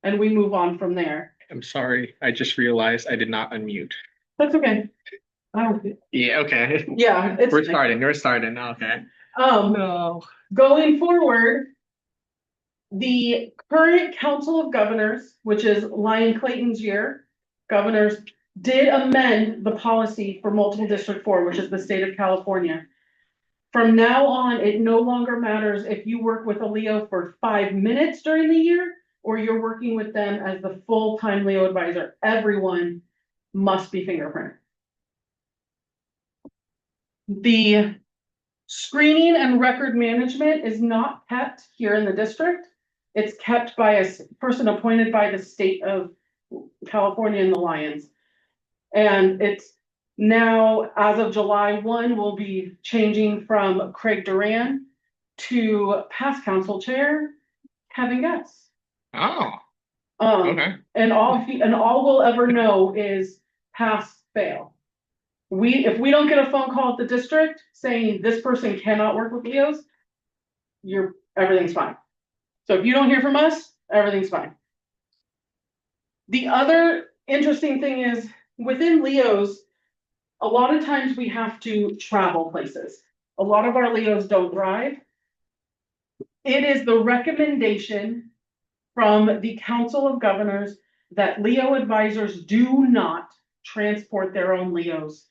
and we move on from there. I'm sorry. I just realized I did not unmute. That's okay. Oh, Yeah, okay. yeah, it's We're fine. starting. We're starting. Okay. Um, No. going forward, the current Council of Governors, which is Lyon Clayton's year, governors did amend the policy for multiple District 4, which is the state of California. From now on, it no longer matters if you work with a Leo for 5 minutes during the year or you're working with them as the full-time Leo advisor. Everyone must be fingerprinted. The screening and record management is not kept here in the district. It's kept by a person appointed by the state of California and the Lions. And it's now, as of July 1, will be changing from Craig Duran to past council chair Kevin Guess. Oh, Um, okay. and all we'll ever know is pass fail. If we don't get a phone call at the district saying this person cannot work with Leos, everything's fine. So if you don't hear from us, everything's fine. The other interesting thing is within Leos, a lot of times we have to travel places. A lot of our Leos don't drive. It is the recommendation from the Council of Governors that Leo advisors do not transport their own Leos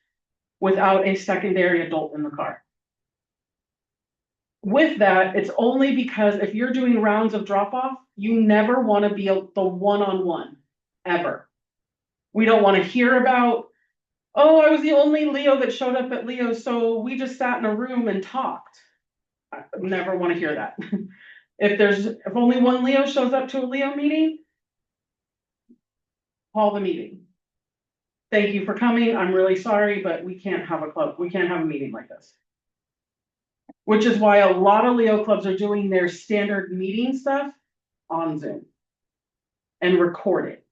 without a secondary adult in the car. With that, it's only because if you're doing rounds of drop off, you never want to be the one-on-one ever. We don't want to hear about, oh, I was the only Leo that showed up at Leo, so we just sat in a room and talked. I never want to hear that. If only one Leo shows up to a Leo meeting, call the meeting. Thank you for coming. I'm really sorry, but we can't have a club. We can't have a meeting like this. Which is why a lot of Leo clubs are doing their standard meeting stuff on Zoom and record it.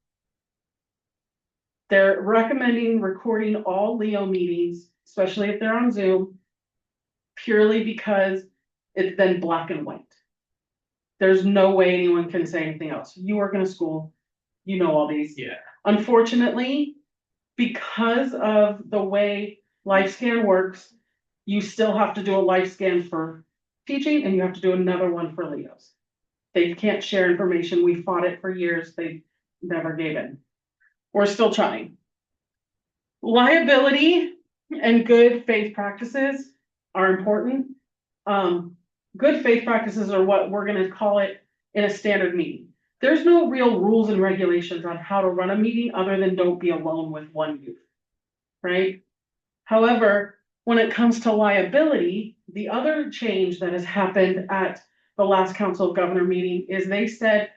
They're recommending recording all Leo meetings, especially if they're on Zoom, purely because it's then black and white. There's no way anyone can say anything else. You work in a school, you know all these. Yeah. Unfortunately, because of the way LifeScan works, you still have to do a LifeScan for teaching and you have to do another one for Leos. They can't share information. We fought it for years. They never gave in. We're still trying. Liability and good faith practices are important. Good faith practices are what we're going to call it in a standard meeting. There's no real rules and regulations on how to run a meeting other than don't be alone with one youth, right? However, when it comes to liability, the other change that has happened at the last Council of Governor meeting is they said,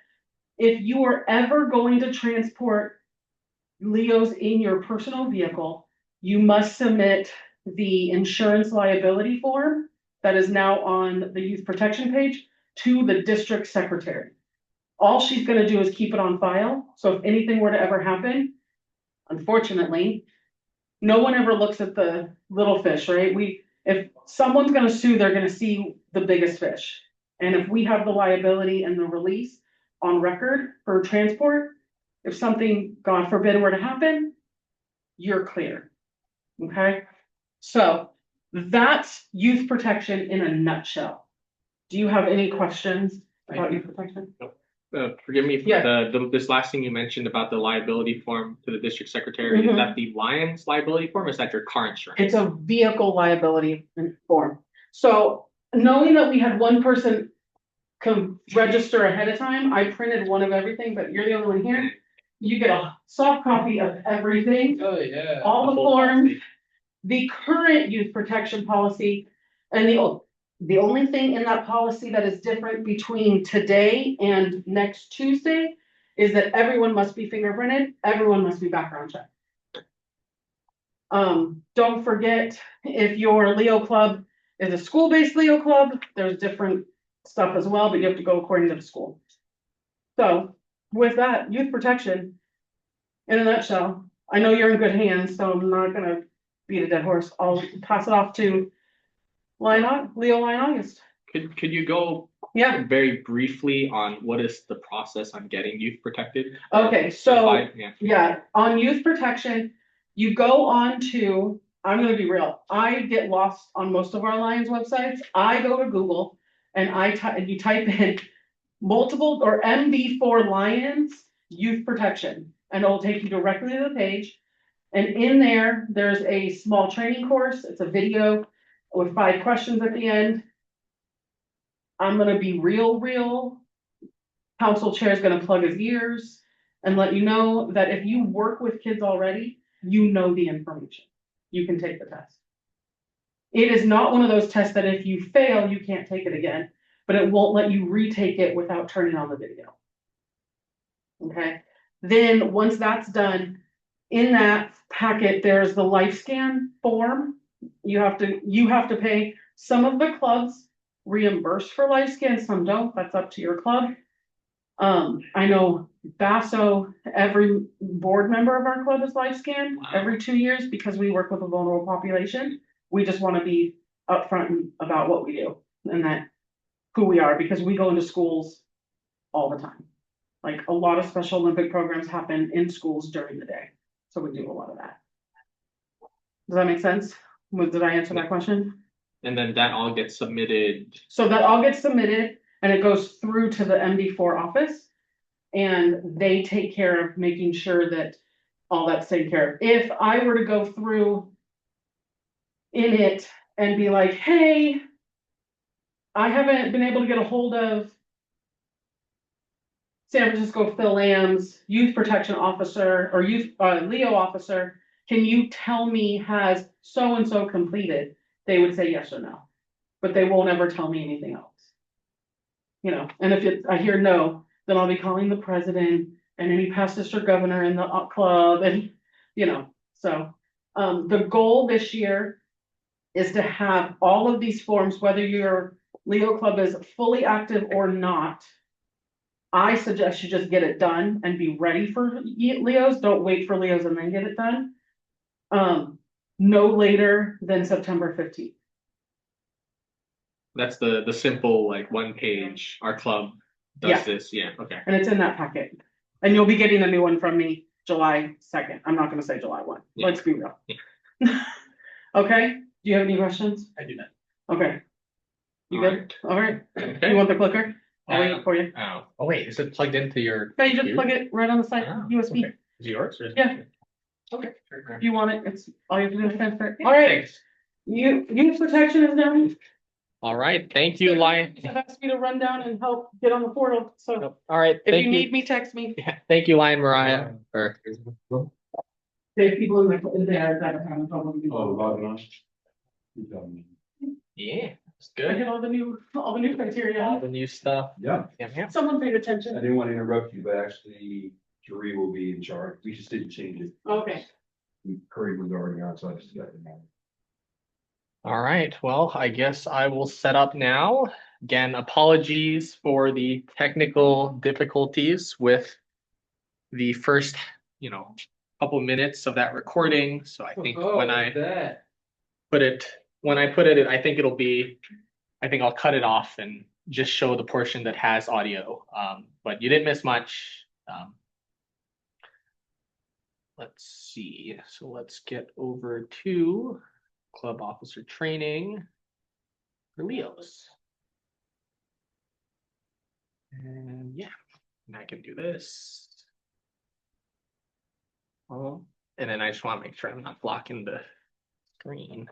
if you are ever going to transport Leos in your personal vehicle, you must submit the insurance liability form that is now on the youth protection page to the district secretary. All she's going to do is keep it on file. So if anything were to ever happen, unfortunately, no one ever looks at the little fish, right? If someone's going to sue, they're going to see the biggest fish. And if we have the liability and the release on record for transport, if something, God forbid, were to happen, you're clear. Okay. So that's youth protection in a nutshell. Do you have any questions about youth protection? Forgive me for Yeah. this last thing you mentioned about the liability form to the district secretary. Is that the Lions liability form or is that your car insurance? It's a vehicle liability form. So knowing that we had one person register ahead of time, I printed one of everything, but you're the only one here. You get a soft copy of everything. Oh, yeah. All the forms, the current youth protection policy, and the only thing in that policy that is different between today and next Tuesday is that everyone must be fingerprinted, everyone must be background checked. Don't forget, if your Leo club is a school-based Leo club, there's different stuff as well, but you have to go according to the school. So with that, youth protection, in a nutshell, I know you're in good hands, so I'm not gonna beat a dead horse. I'll pass it off to Leo Lyon August. Could you go Yeah, very briefly on what is the process on getting youth protected? okay, so, Certified? Yeah. yeah, on youth protection, you go on to, I'm gonna be real, I get lost on most of our Lions websites. I go to Google and you type in multiple or MB4 Lions Youth Protection, and it'll take you directly to the page. And in there, there's a small training course. It's a video with 5 questions at the end. I'm gonna be real. Council chair is gonna plug his ears and let you know that if you work with kids already, you know the information. You can take the test. It is not one of those tests that if you fail, you can't take it again, but it won't let you retake it without turning on the video. Okay, then once that's done, in that packet, there's the life scan form. You have to pay. Some of the clubs reimburse for life scan, some don't. That's up to your club. I know Basso, every board member of our club is life scanned every 2 years because we work with a vulnerable population. We just want to be upfront about what we do and that who we are, because we go into schools all the time. Like a lot of Special Olympic programs happen in schools during the day. So we do a lot of that. Does that make sense? Did I answer that question? And then that all gets submitted. So that all gets submitted and it goes through to the MD4 office. And they take care of making sure that all that's taken care of. If I were to go through in it and be like, hey, I haven't been able to get a hold of San Francisco Phil Lamb's youth protection officer or youth Leo officer, can you tell me has so-and-so completed? They would say yes or no, but they won't ever tell me anything else. You know, and if I hear no, then I'll be calling the president and any past district governor in the club and, you know, so. The goal this year is to have all of these forms, whether your Leo club is fully active or not. I suggest you just get it done and be ready for Leos. Don't wait for Leos and then get it done. No later than September 15th. That's the simple like 1 page. Our club does Yeah. this. Yeah. Okay. And it's in that packet. And you'll be getting a new one from me July 2nd. I'm not gonna say July 1. Yeah. Let's be real. Okay, do you have any questions? I do not. Okay. You All good? All right. Okay. You want the clicker? I'll wait for you. Oh wait, is it plugged into your? Yeah, you just plug it right on the side, Oh, USB. okay. Is it yours? Or is it- Yeah. Okay. If you want it, it's all you have to do is transfer it. All right, Thanks. youth protection is done. All right. Thank you, Lion. They've asked me to run down and help get on the portal, so All right. if Thank you you. need me, text me. Yeah, thank you, Lion Maryah. Or There's people in there that are having trouble. Oh, logging on. yeah, it's I good. get all the new All criteria. the new stuff. Yeah, Yeah. Someone paid I attention. didn't want to interrupt you, but actually Jeree will be in charge. We just didn't change it. Okay. Curry was already on, so I just got him on. All right. Well, I guess I will set up now. Again, apologies for the technical difficulties with the first, couple minutes of that recording. So I think when I put it, I think I think I'll cut it off and just show the portion that has audio. But you didn't miss much. Let's see. So let's get over to club officer training for Leos. And yeah, and I can do this. Oh, and then I just want to make sure I'm not blocking the screen.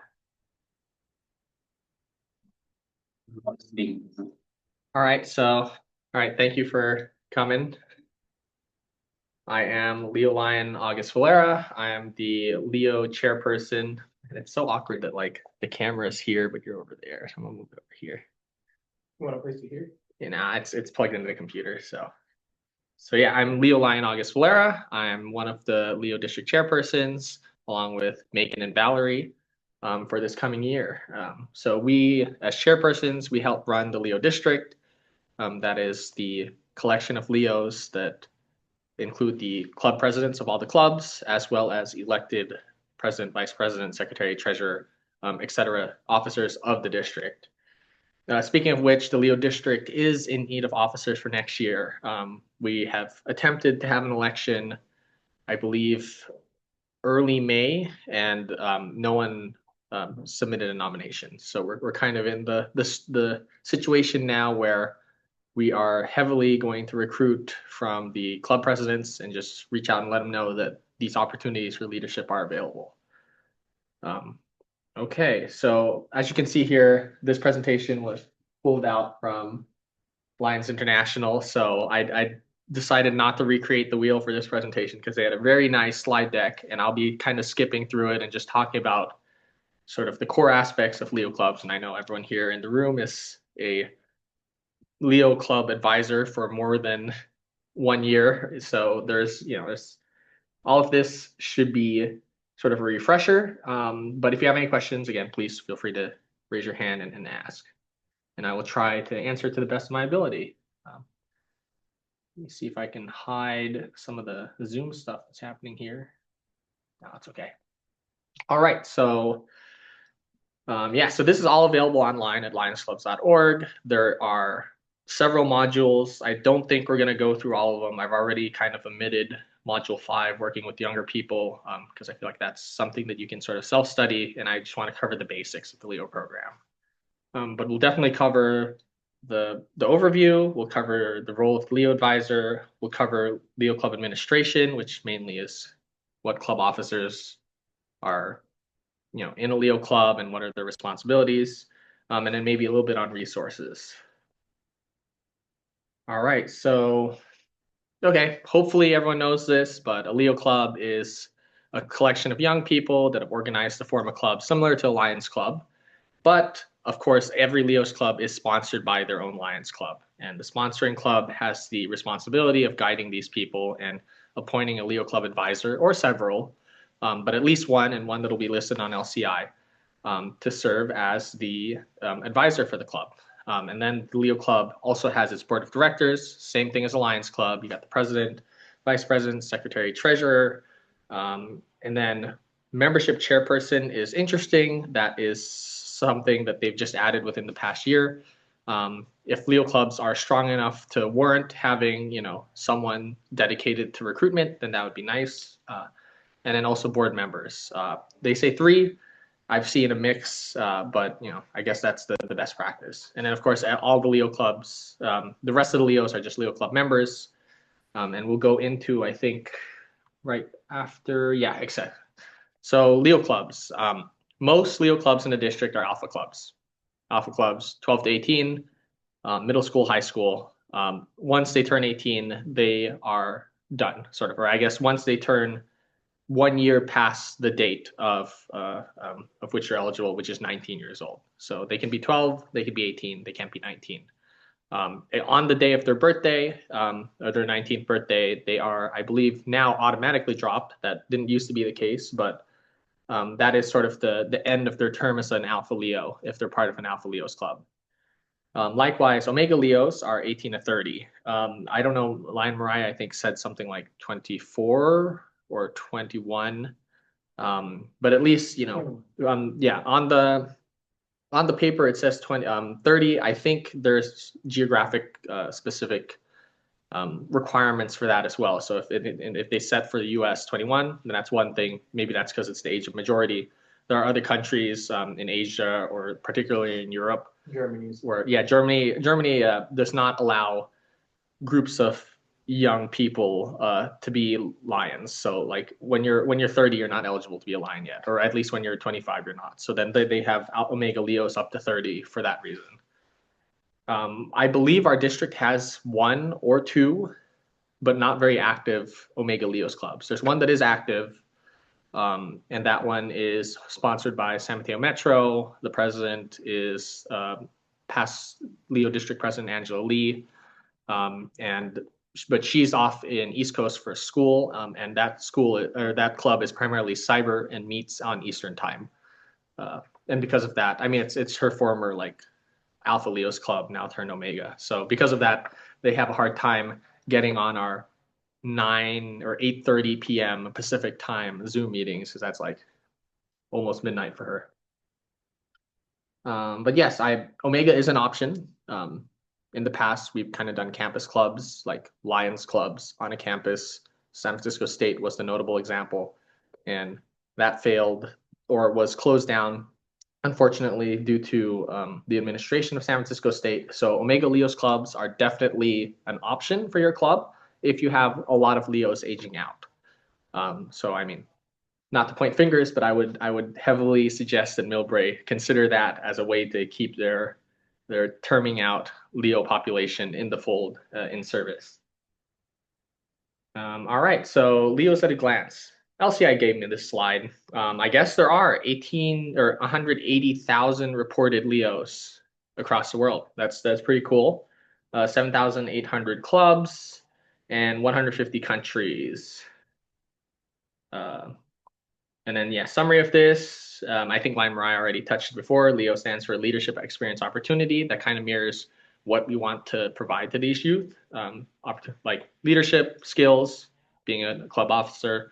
All right, thank you for coming. I am Leo Lion August Valera. I am the Leo chairperson. And it's so awkward that like the camera is here, but you're over there. So I'm gonna move it over here. You want to place it here? You know, it's plugged into the computer. So yeah, I'm Leo Lion August Valera. I'm one of the Leo district chairpersons, along with Megan and Valerie, for this coming year. So we, as chairpersons, we help run the Leo district. That is the collection of Leos that include the club presidents of all the clubs, as well as elected president, vice president, secretary, treasurer, etc., officers of the district. Speaking of which, the Leo district is in need of officers for next year. We have attempted to have an election, I believe, early May, and no one submitted a nomination. So we're kind of in the situation now where we are heavily going to recruit from the club presidents and just reach out and let them know that these opportunities for leadership are available. Okay, so as you can see here, this presentation was pulled out from Lions International. So I decided not to recreate the wheel for this presentation because they had a very nice slide deck, and I'll be kind of skipping through it and just talking about sort of the core aspects of Leo clubs. And I know everyone here in the room is a Leo club advisor for more than 1 year. So there's all of this should be sort of a refresher. But if you have any questions, again, please feel free to raise your hand and ask. And I will try to answer to the best of my ability. Let me see if I can hide some of the Zoom stuff that's happening here. No, it's okay. All right, so yeah, so this is all available online at lionsclubs.org. There are several modules. I don't think we're going to go through all of them. I've already kind of omitted module 5, working with younger people, because I feel like that's something that you can sort of self-study, and I just want to cover the basics of the Leo program. But we'll definitely cover the overview. We'll cover the role of the Leo advisor. We'll cover Leo club administration, which mainly is what club officers are, in a Leo club and what are their responsibilities, and then maybe a little bit on resources. All right, so okay, hopefully everyone knows this, but a Leo club is a collection of young people that have organized to form a club similar to a Lions club. But of course, every Leo's club is sponsored by their own Lions club. And the sponsoring club has the responsibility of guiding these people and appointing a Leo club advisor or several, but at least one, and one that'll be listed on LCI, to serve as the advisor for the club. And then the Leo club also has its board of directors, same thing as a Lions club. You got the president, vice president, secretary, treasurer, and then membership chairperson is interesting. That is something that they've just added within the past year. If Leo clubs are strong enough to warrant having, someone dedicated to recruitment, then that would be nice. And then also board members. They say 3. I've seen a mix, but I guess that's the best practice. And then of course, all the Leo clubs, the rest of the Leos are just Leo club members. And we'll go into, I think, right after, yeah, exactly. So Leo clubs, most Leo clubs in the district are alpha clubs. Alpha clubs, 12 to 18, middle school, high school. Once they turn 18, they are done, sort of, or I guess once they turn 1 year past the date of which you're eligible, which is 19 years old. So they can be 12, they can be 18, they can't be 19. On the day of their birthday, or their 19th birthday, they are, I believe, now automatically dropped. That didn't used to be the case, but that is sort of the end of their term as an Alpha Leo if they're part of an Alpha Leos club. Likewise, Omega Leos are 18 to 30. I don't know, Lion Maryah, I think, said something like 24 or 21. But at least, yeah, on the paper it says 30. I think there's geographic specific requirements for that as well. So if they set for the US 21, then that's one thing. Maybe that's because it's the age of majority. There are other countries in Asia or particularly in Europe. Germany's. Where, yeah, Germany does not allow groups of young people to be lions. So like when you're 30, you're not eligible to be a lion yet, or at least when you're 25, you're not. So then they have Omega Leos up to 30 for that reason. I believe our district has 1 or 2, but not very active Omega Leos clubs. There's one that is active, and that one is sponsored by San Mateo Metro. The president is past Leo District President Angela Lee, but she's off in East Coast for school, and that club is primarily cyber and meets on Eastern time. And because of that, I mean, it's her former Alpha Leos club, now turned Omega. So because of that, they have a hard time getting on our 9 or 8:30 p.m. Pacific time Zoom meetings, because that's like almost midnight for her. But yes, Omega is an option. In the past, we've kind of done campus clubs, like Lions clubs on a campus. San Francisco State was the notable example, and that failed or was closed down, unfortunately, due to the administration of San Francisco State. So Omega Leos clubs are definitely an option for your club if you have a lot of Leos aging out. So I mean, not to point fingers, but I would heavily suggest that Millbrae consider that as a way to keep their terming out Leo population in the fold in service. All right, so Leos at a glance. LCI gave me this slide. I guess there are 18 or 180,000 reported Leos across the world. That's pretty cool. 7,800 clubs and 150 countries. And then, yeah, summary of this. I think Maryah already touched it before. Leo stands for leadership, experience, opportunity. That kind of mirrors what we want to provide to these youth, like leadership skills, being a club officer,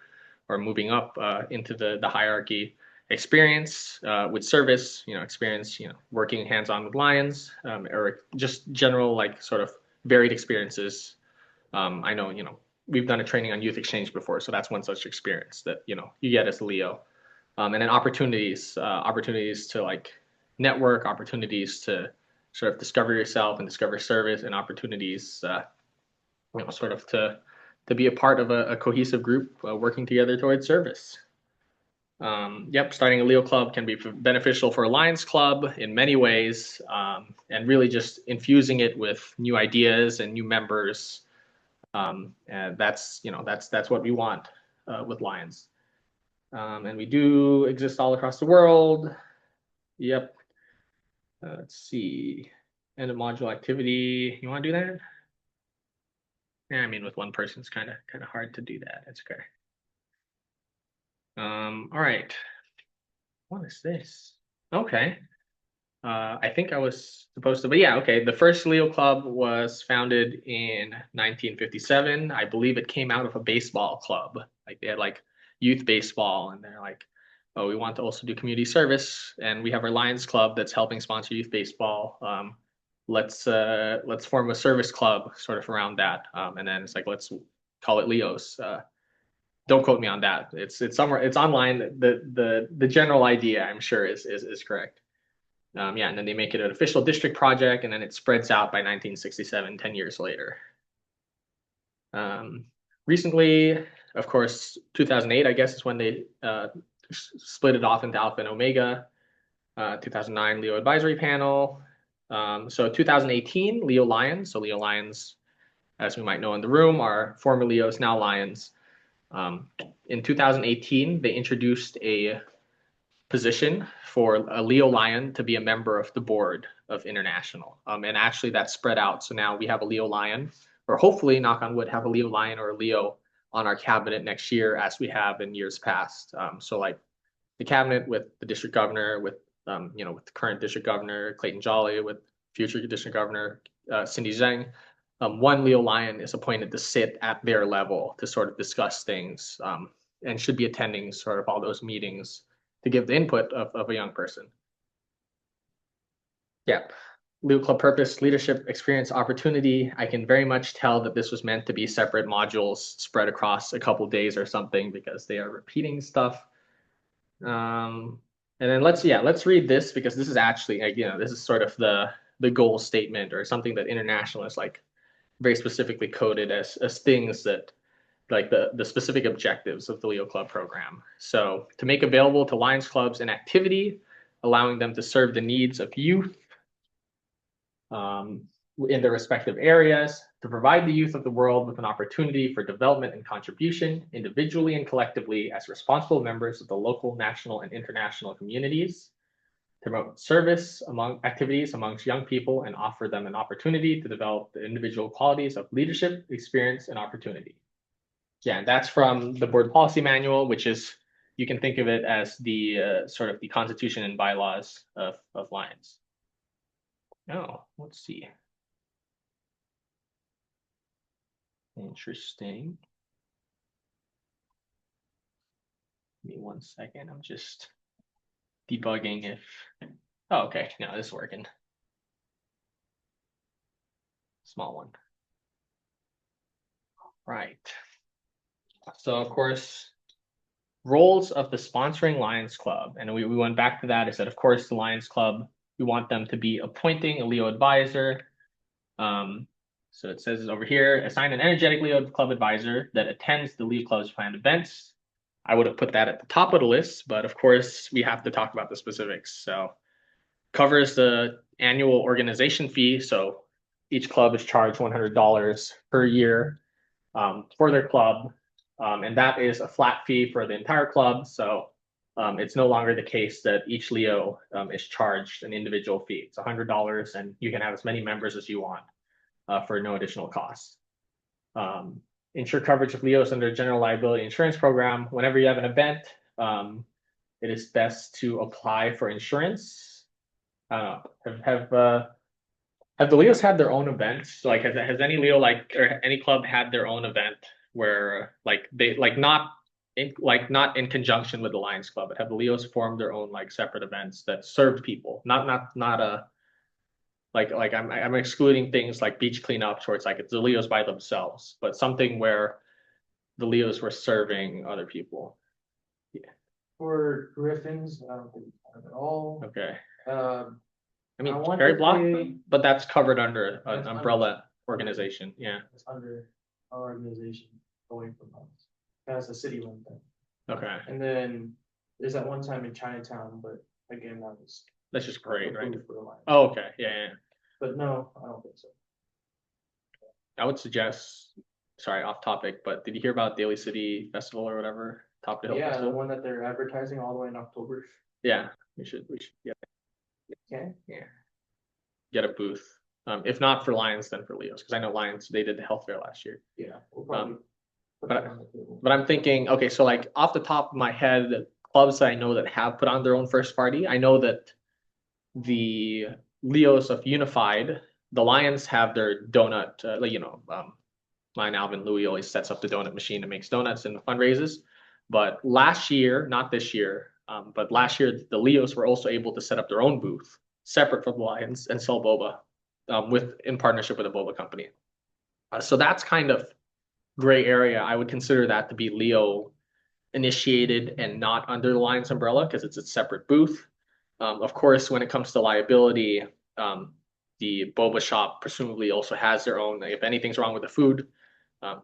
or moving up into the hierarchy. Experience with service, experience, working hands-on with Lions, or just general like sort of varied experiences. I know, we've done a training on youth exchange before, so that's one such experience that you get as a Leo. And then opportunities to like network, opportunities to sort of discover yourself and discover service, and opportunities, sort of to be a part of a cohesive group working together towards service. Yep, starting a Leo club can be beneficial for a Lions club in many ways, and really just infusing it with new ideas and new members. And that's what we want with Lions. And we do exist all across the world. Yep. Let's see. End of module activity. You want to do that? Yeah, I mean, with one person, it's kind of hard to do that. That's okay. All right. What is this? Okay. I think I was supposed to, but yeah, okay. The first Leo Club was founded in 1957. I believe it came out of a baseball club. Like they had like youth baseball, and they're like, oh, we want to also do community service, and we have our Lions Club that's helping sponsor youth baseball. Let's form a service club sort of around that. And then it's like, let's call it Leos. Don't quote me on that. It's somewhere, it's online. The general idea, I'm sure, is correct. Yeah, and then they make it an official district project, and then it spreads out by 1967, 10 years later. Recently, of course, 2008, I guess, is when they split it off into Alpha and Omega. 2009, Leo Advisory Panel. So 2018, Leo Lions. So Leo Lions, as we might know in the room, are former Leos, now Lions. In 2018, they introduced a position for a Leo Lion to be a member of the board of International. And actually that spread out. So now we have a Leo Lion, or hopefully, knock on wood, have a Leo Lion or a Leo on our cabinet next year, as we have in years past. So like the cabinet with the district governor, with with the current district governor, Clayton Jolly, with future district governor, Cindy Zhang. One Leo Lion is appointed to sit at their level to sort of discuss things, and should be attending sort of all those meetings to give the input of a young person. Yeah. Leo Club purpose, leadership, experience, opportunity. I can very much tell that this was meant to be separate modules spread across a couple days or something, because they are repeating stuff. And then let's read this, because this is actually, this is sort of the goal statement, or something that International is like very specifically coded as things that, like the specific objectives of the Leo Club program. So to make available to Lions clubs an activity, allowing them to serve the needs of youth in their respective areas, to provide the youth of the world with an opportunity for development and contribution, individually and collectively, as responsible members of the local, national, and international communities, to promote service activities amongst young people, and offer them an opportunity to develop the individual qualities of leadership, experience, and opportunity. Yeah, and that's from the board policy manual, which is, you can think of it as the sort of the constitution and bylaws of Lions. Oh, let's see. Interesting. Give me 1 second. I'm just debugging if Oh, okay, no, this is working. Small one. Right. So of course, roles of the sponsoring Lions Club, and we went back to that. I said, of course, the Lions Club, we want them to be appointing a Leo advisor. So it says over here, assign an energetic Leo Club advisor that attends the Leo Club's planned events. I would have put that at the top of the list, but of course, we have to talk about the specifics. So covers the annual organization fee. So each club is charged $100 per year for their club. And that is a flat fee for the entire club. So it's no longer the case that each Leo is charged an individual fee. It's $100 and you can have as many members as you want for no additional cost. Ensure coverage of Leos under general liability insurance program. Whenever you have an event, it is best to apply for insurance. Have the Leos had their own events? Like, has any Leo or any club had their own event where they not in conjunction with the Lions Club, but have the Leos formed their own separate events that served people? Not a I'm excluding things like beach cleanups where it's the Leos by themselves, but something where the Leos were serving other people. For Griffins, I don't think we have at all. Okay. I mean, want Cherry to Block, say- but that's covered under an That's umbrella organization. Yeah. It's under our organization away from us. That's a city run thing. Okay. And then there's that one time in Chinatown, but again, that was. That's just great, right? approved for the Lions. Oh, okay. Yeah. But no, I don't think so. I would suggest, sorry, off topic, but did you hear about Daly City Festival or whatever? Top of the Hill Yeah, the Festival? one that they're advertising all the way in October. Yeah, we should Okay. get a booth. If not for Lions, then for Leos, because I know Lions, they did the health fair last year. Yeah, we'll probably. put but- that on the table. But I'm thinking, okay, so off the top of my head, clubs that I know that have put on their own first party, I know that the Leos of Unified, the Lions have their donut, mine Alvin Louis always sets up the donut machine and makes donuts and fundraises. But last year, not this year, but last year, the Leos were also able to set up their own booth, separate from the Lions, and sell boba, in partnership with a boba company. So that's kind of gray area. I would consider that to be Leo initiated and not under the Lions umbrella because it's a separate booth. Of course, when it comes to liability, the boba shop presumably also has their own. If anything's wrong with the food,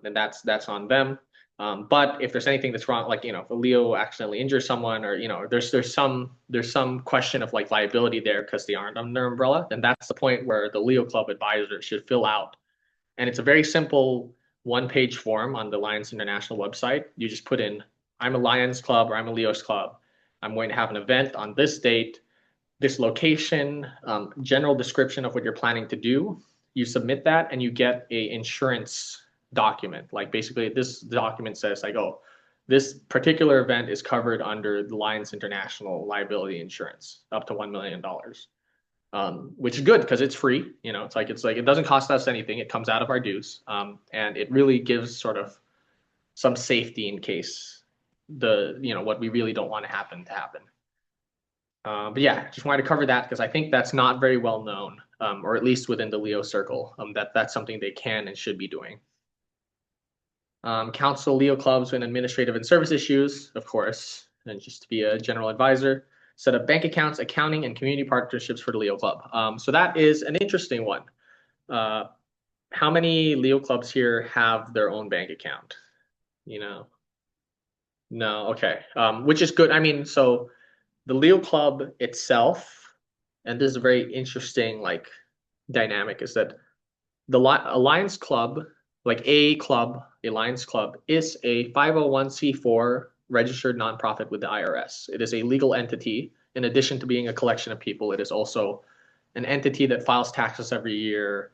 then that's on them. But if there's anything that's wrong, if a Leo accidentally injures someone, or there's some question of liability there because they aren't under umbrella, then that's the point where the Leo Club advisor should fill out. And it's a very simple one-page form on the Lions International website. You just put in, I'm a Lions Club or I'm a Leos Club. I'm going to have an event on this date, this location, general description of what you're planning to do. You submit that and you get a insurance document. Basically this document says this particular event is covered under the Lions International liability insurance up to $1 million. Which is good because it's free. It's like it doesn't cost us anything. It comes out of our dues. And it really gives sort of some safety in case what we really don't want to happen. But yeah, just wanted to cover that because I think that's not very well known, or at least within the Leo circle, that's something they can and should be doing. Counsel Leo clubs when administrative and service issues, of course, and just to be a general advisor. Set up bank accounts, accounting, and community partnerships for the Leo Club. So that is an interesting one. How many Leo clubs here have their own bank account? No, okay. Which is good. I mean, so the Leo Club itself, and this is a very interesting dynamic, is that the Lions Club, a Lions Club, is a 501c4 registered nonprofit with the IRS. It is a legal entity. In addition to being a collection of people, it is also an entity that files taxes every year,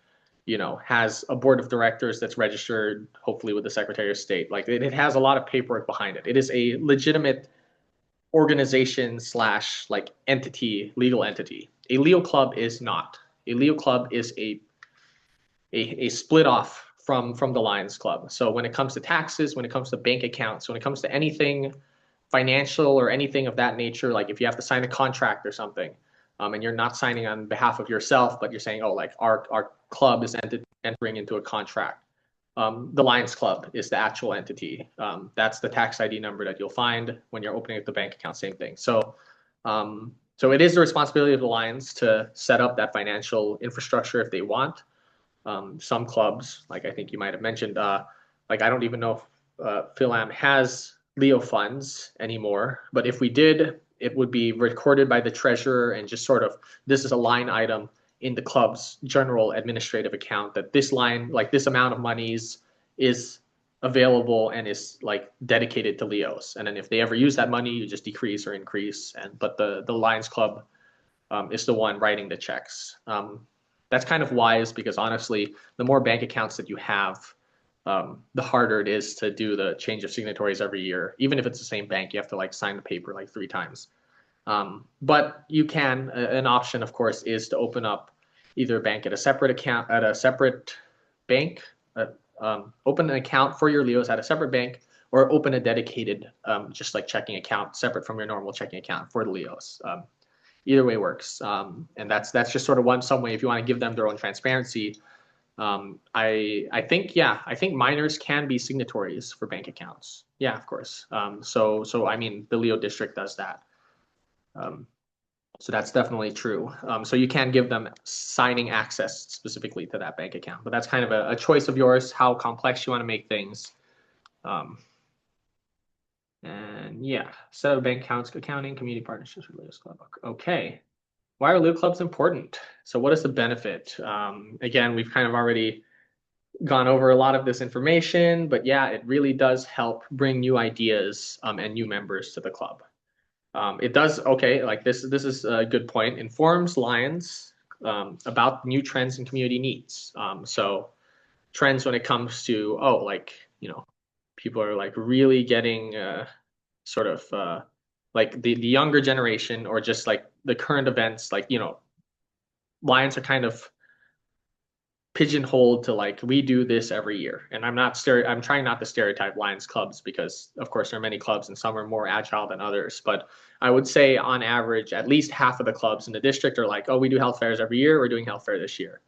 has a board of directors that's registered, hopefully with the Secretary of State. It has a lot of paperwork behind it. It is a legitimate organization / entity, legal entity. A Leo Club is not. A Leo Club is a split off from the Lions Club. So when it comes to taxes, when it comes to bank accounts, when it comes to anything financial or anything of that nature, if you have to sign a contract or something, and you're not signing on behalf of yourself, but you're saying, oh, like our club is entering into a contract. The Lions Club is the actual entity. That's the tax ID number that you'll find when you're opening up the bank account, same thing. So it is the responsibility of the Lions to set up that financial infrastructure if they want. Some clubs, like I think you might have mentioned, like I don't even know if Philam has Leo funds anymore, but if we did, it would be recorded by the treasurer and just sort of, this is a line item in the club's general administrative account that this line, like this amount of monies is available and is like dedicated to Leos. And then if they ever use that money, you just decrease or increase. But the Lions Club is the one writing the checks. That's kind of wise because honestly, the more bank accounts that you have, the harder it is to do the change of signatories every year. Even if it's the same bank, you have to like sign the paper like 3 times. But you can, an option, of course, is to open up either a bank at a separate account, at a separate bank, open an account for your Leos at a separate bank, or open a dedicated, just like checking account separate from your normal checking account for the Leos. Either way works. And that's just sort of some way if you want to give them their own transparency. I think minors can be signatories for bank accounts. Yeah, of course. So I mean, the Leo district does that. So that's definitely true. So you can give them signing access specifically to that bank account, but that's kind of a choice of yours, how complex you want to make things. And yeah, set of bank accounts, accounting, community partnerships with Leo's Club. Okay. Why are Leo clubs important? So what is the benefit? Again, we've kind of already gone over a lot of this information, but yeah, it really does help bring new ideas and new members to the club. It does, okay, like this is a good point, informs Lions about new trends and community needs. So trends when it comes to, people are like really getting sort of like the younger generation or just like the current events, like, Lions are kind of pigeonholed to like we do this every year. And I'm trying not to stereotype Lions clubs because of course there are many clubs and some are more agile than others. But I would say on average, at least half of the clubs in the district are like, oh, we do health fairs every year. We're doing health fair this year.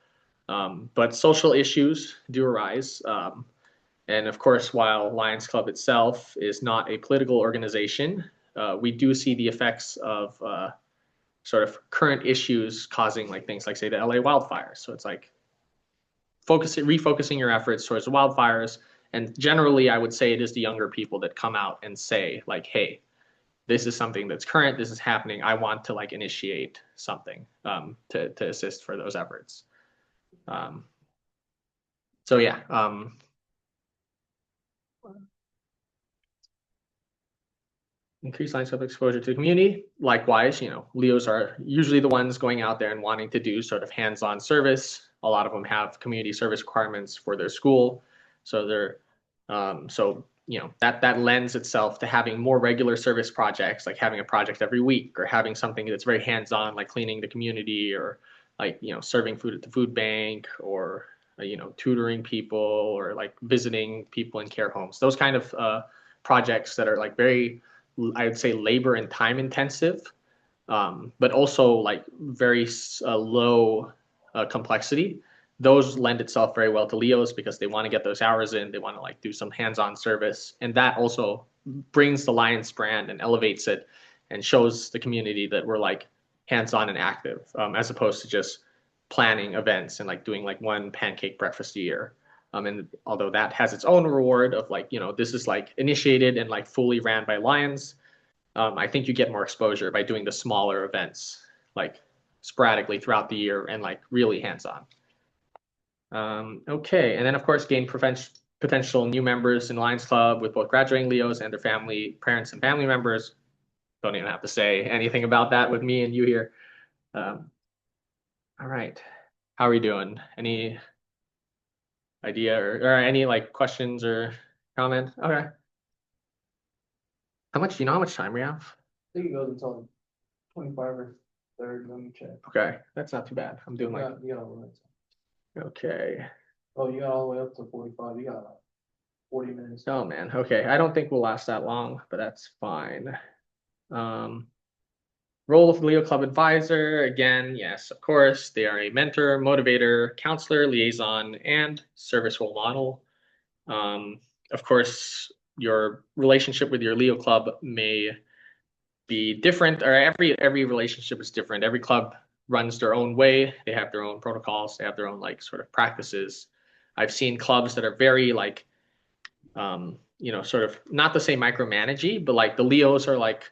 But social issues do arise. And of course, while Lions Club itself is not a political organization, we do see the effects of sort of current issues causing like things like say the LA wildfires. So it's like refocusing your efforts towards the wildfires. And generally, I would say it is the younger people that come out and say like, hey, this is something that's current, this is happening. I want to like initiate something to assist for those efforts. So yeah. Increase Lions Club exposure to the community. Likewise, Leos are usually the ones going out there and wanting to do sort of hands-on service. A lot of them have community service requirements for their school. So that lends itself to having more regular service projects, like having a project every week or having something that's very hands-on, like cleaning the community or like, serving food at the food bank or, tutoring people or like visiting people in care homes. Those kind of projects that are like very, I would say, labor and time intensive, but also like very low complexity. Those lend itself very well to Leos because they want to get those hours in. They want to like do some hands-on service, and that also brings the Lions brand and elevates it and shows the community that we're like hands-on and active, as opposed to just planning events and like doing like one pancake breakfast a year. And although that has its own reward of like, this is like initiated and like fully ran by Lions, I think you get more exposure by doing the smaller events like sporadically throughout the year and like really hands-on. Okay, and then of course gain potential new members in Lions Club with both graduating Leos and their parents and family members. Don't even have to say anything about that with me and you here. All right, how are we doing? Any idea or any like questions or comment? Okay. How much time we have? I think it goes until 25 or 30, let me check. Okay, that's not too bad. I'm doing like, You got all the way okay. Oh, you got all the way up to 45, you got like 40 minutes. Oh man, okay. I don't think we'll last that long, but that's fine. Role of Leo Club advisor, again, yes, of course, they are a mentor, motivator, counselor, liaison, and service role model. Of course, your relationship with your Leo Club may be different, or every relationship is different. Every club runs their own way. They have their own protocols. They have their own like sort of practices. I've seen clubs that are very like, sort of not to say micromanagey, but like the Leos are like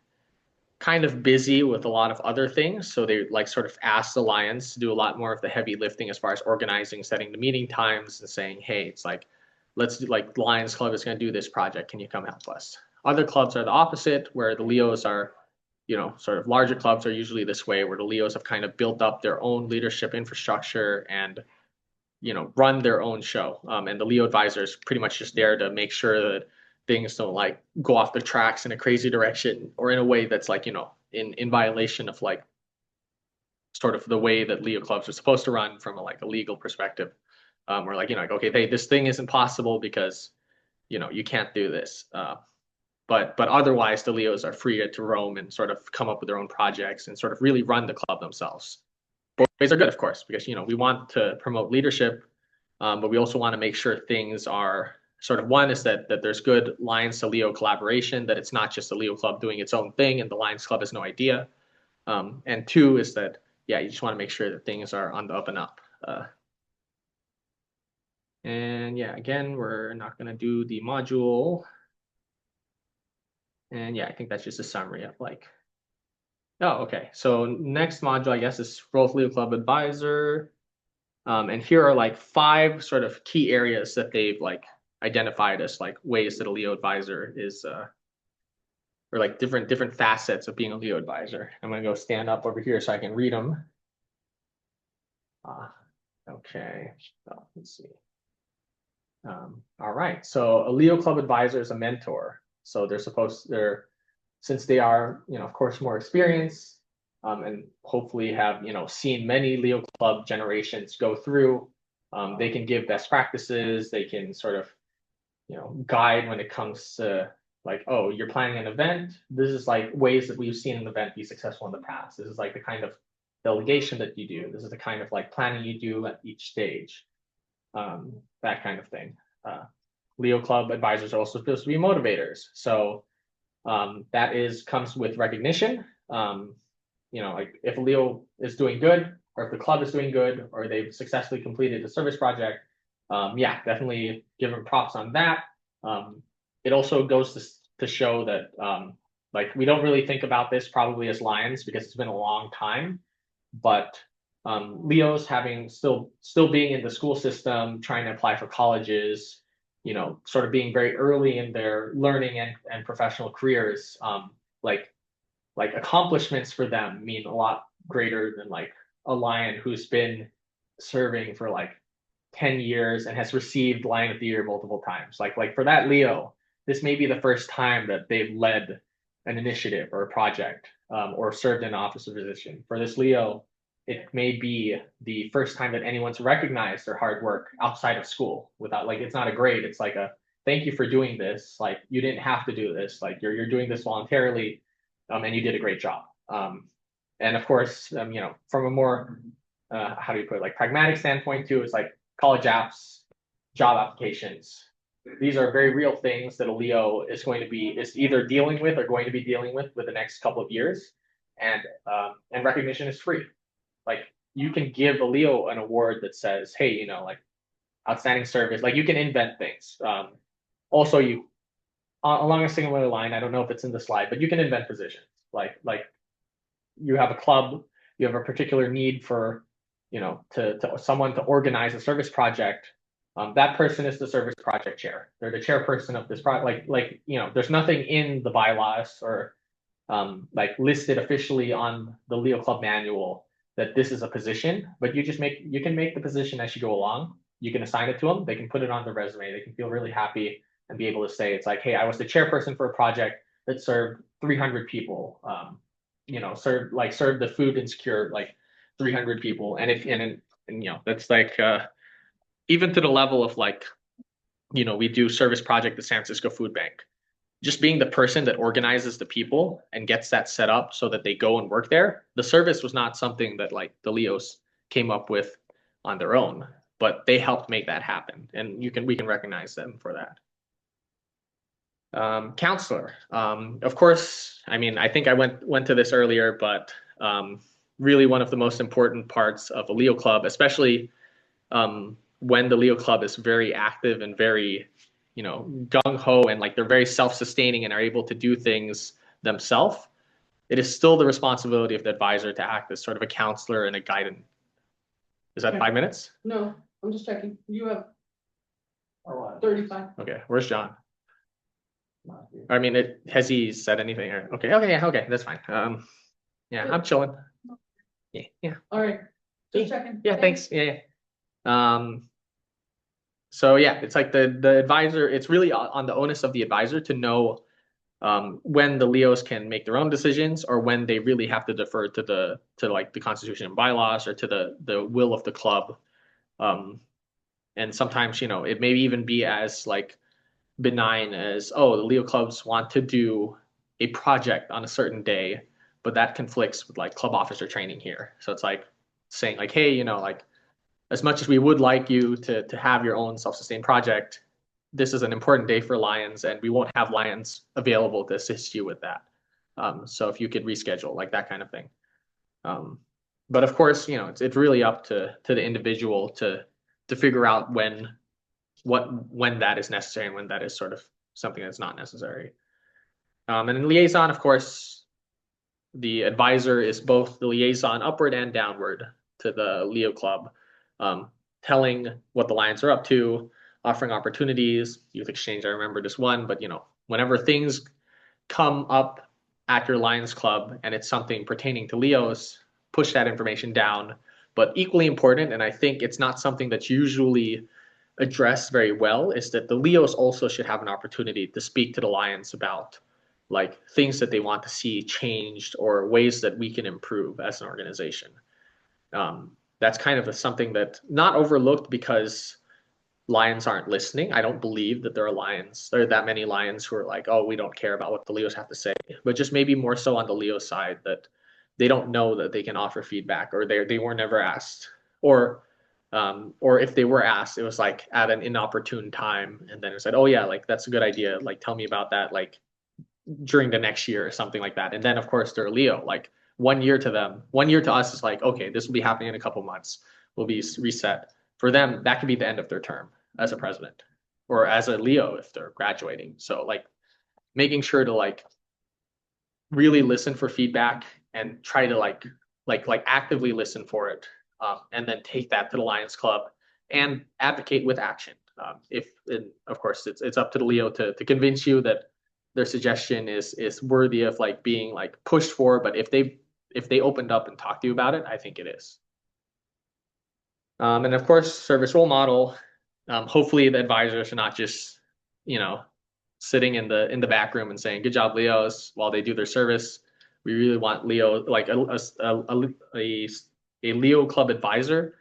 kind of busy with a lot of other things. So they like sort of ask the Lions to do a lot more of the heavy lifting as far as organizing, setting the meeting times and saying, hey, it's like, let's do like Lions Club is going to do this project. Can you come help us? Other clubs are the opposite, where the Leos are, sort of larger clubs are usually this way, where the Leos have kind of built up their own leadership infrastructure and, run their own show. And the Leo advisor is pretty much just there to make sure that things don't like go off the tracks in a crazy direction or in a way that's like, in violation of like sort of the way that Leo clubs are supposed to run from a legal perspective. Or like, like, okay, hey, this thing isn't possible because, you can't do this. But otherwise, the Leos are free to roam and sort of come up with their own projects and sort of really run the club themselves. Both ways are good, of course, because we want to promote leadership, but we also want to make sure things are sort of one is that there's good Lions to Leo collaboration, that it's not just the Leo club doing its own thing and the Lions club has no idea. And two is that you just want to make sure that things are on the up and up. And again, we're not going to do the module. And I think that's just a summary of like, oh, okay. So next module, I guess, is role of Leo Club advisor. And here are like 5 sort of key areas that they've like identified as like ways that a Leo advisor is, or like different facets of being a Leo advisor. I'm gonna go stand up over here so I can read them. Okay, so let's see. All right, so a Leo Club advisor is a mentor. So since they are, of course, more experienced, and hopefully have, seen many Leo Club generations go through, they can give best practices. They can sort of, guide when it comes to like, oh, you're planning an event. This is like ways that we've seen an event be successful in the past. This is like the kind of delegation that you do. This is the kind of like planning you do at each stage, that kind of thing. Leo Club advisors are also supposed to be motivators. So that comes with recognition. Like if a Leo is doing good, or if the club is doing good, or they've successfully completed a service project, definitely give them props on that. It also goes to show that like we don't really think about this probably as Lions because it's been a long time, but Leos having still being in the school system, trying to apply for colleges, sort of being very early in their learning and professional careers, like accomplishments for them mean a lot greater than like a Lion who's been serving for like 10 years and has received Lion of the Year multiple times. Like for that Leo, this may be the first time that they've led an initiative or a project, or served in an officer position. For this Leo, it may be the first time that anyone's recognized their hard work outside of school without like, it's not a grade. It's like a, thank you for doing this. Like you didn't have to do this. Like you're doing this voluntarily, and you did a great job. And of course, from a more, how do you put it, like pragmatic standpoint too, it's like college apps, job applications. These are very real things that a Leo is either dealing with or going to be dealing with the next couple of years. And recognition is free. Like you can give a Leo an award that says, hey, like outstanding service, like you can invent things. Also along a similar line, I don't know if it's in the slide, but you can invent positions. Like you have a club, you have a particular need for, to someone to organize a service project. That person is the service project chair. They're the chairperson of this project. There's nothing in the bylaws or like listed officially on the Leo Club manual that this is a position, but you can make the position as you go along. You can assign it to them. They can put it on their resume. They can feel really happy and be able to say, it's like, hey, I was the chairperson for a project that served 300 people, served the food insecure, like 300 people. And that's like, even to the level of like, we do service project at San Francisco Food Bank. just being the person that organizes the people and gets that set up so that they go and work there. The service was not something that like the Leos came up with on their own, but they helped make that happen, and we can recognize them for that. Counselor, of course, I mean, I think I went to this earlier, but really one of the most important parts of a Leo club, especially when the Leo club is very active and very, gung ho, and like they're very self-sustaining and are able to do things themselves. It is still the responsibility of the advisor to act as sort of a counselor and a guidance. Is that 5 minutes? No, I'm just checking. You have Or what? 35. Okay, where's John? Not here. I mean, has he said anything? Okay, that's fine. Yeah, I'm chilling. Yeah. All right, just checking. Yeah, thanks. Yeah. So yeah, it's like the advisor, it's really on the onus of the advisor to know when the Leos can make their own decisions or when they really have to defer to like the Constitution and bylaws or to the will of the club. And sometimes, it may even be as like benign as, oh, the Leo clubs want to do a project on a certain day, but that conflicts with like club officer training here. So it's like saying like, hey, like as much as we would like you to have your own self-sustained project, this is an important day for Lions, and we won't have Lions available to assist you with that. So if you could reschedule, like that kind of thing. But of course, it's really up to the individual to figure out when that is necessary and when that is sort of something that's not necessary. And in liaison, of course, the advisor is both the liaison upward and downward to the Leo club, telling what the Lions are up to, offering opportunities. Youth exchange, I remember this one, but whenever things come up at your Lions club and it's something pertaining to Leos, push that information down. But equally important, and I think it's not something that's usually addressed very well, is that the Leos also should have an opportunity to speak to the Lions about like things that they want to see changed or ways that we can improve as an organization. That's kind of something that not overlooked because Lions aren't listening. I don't believe that there are that many Lions who are like, oh, we don't care about what the Leos have to say, but just maybe more so on the Leo side that they don't know that they can offer feedback, or they were never asked, or if they were asked, it was like at an inopportune time, and then it said, oh yeah, like that's a good idea, like tell me about that, like during the next year or something like that. And then of course they're Leo, like 1 year to them, 1 year to us is like, okay, this will be happening in a couple months, we'll be reset. For them, that could be the end of their term as a president or as a Leo if they're graduating. So like making sure to like really listen for feedback and try to like actively listen for it, and then take that to the Lions Club and advocate with action. Of course it's up to the Leo to convince you that their suggestion is worthy of like being like pushed for, but if they opened up and talked to you about it, I think it is. And of course, service role model. Hopefully the advisors are not just, sitting in the back room and saying, good job, Leos, while they do their service. We really want Leo, like a Leo club advisor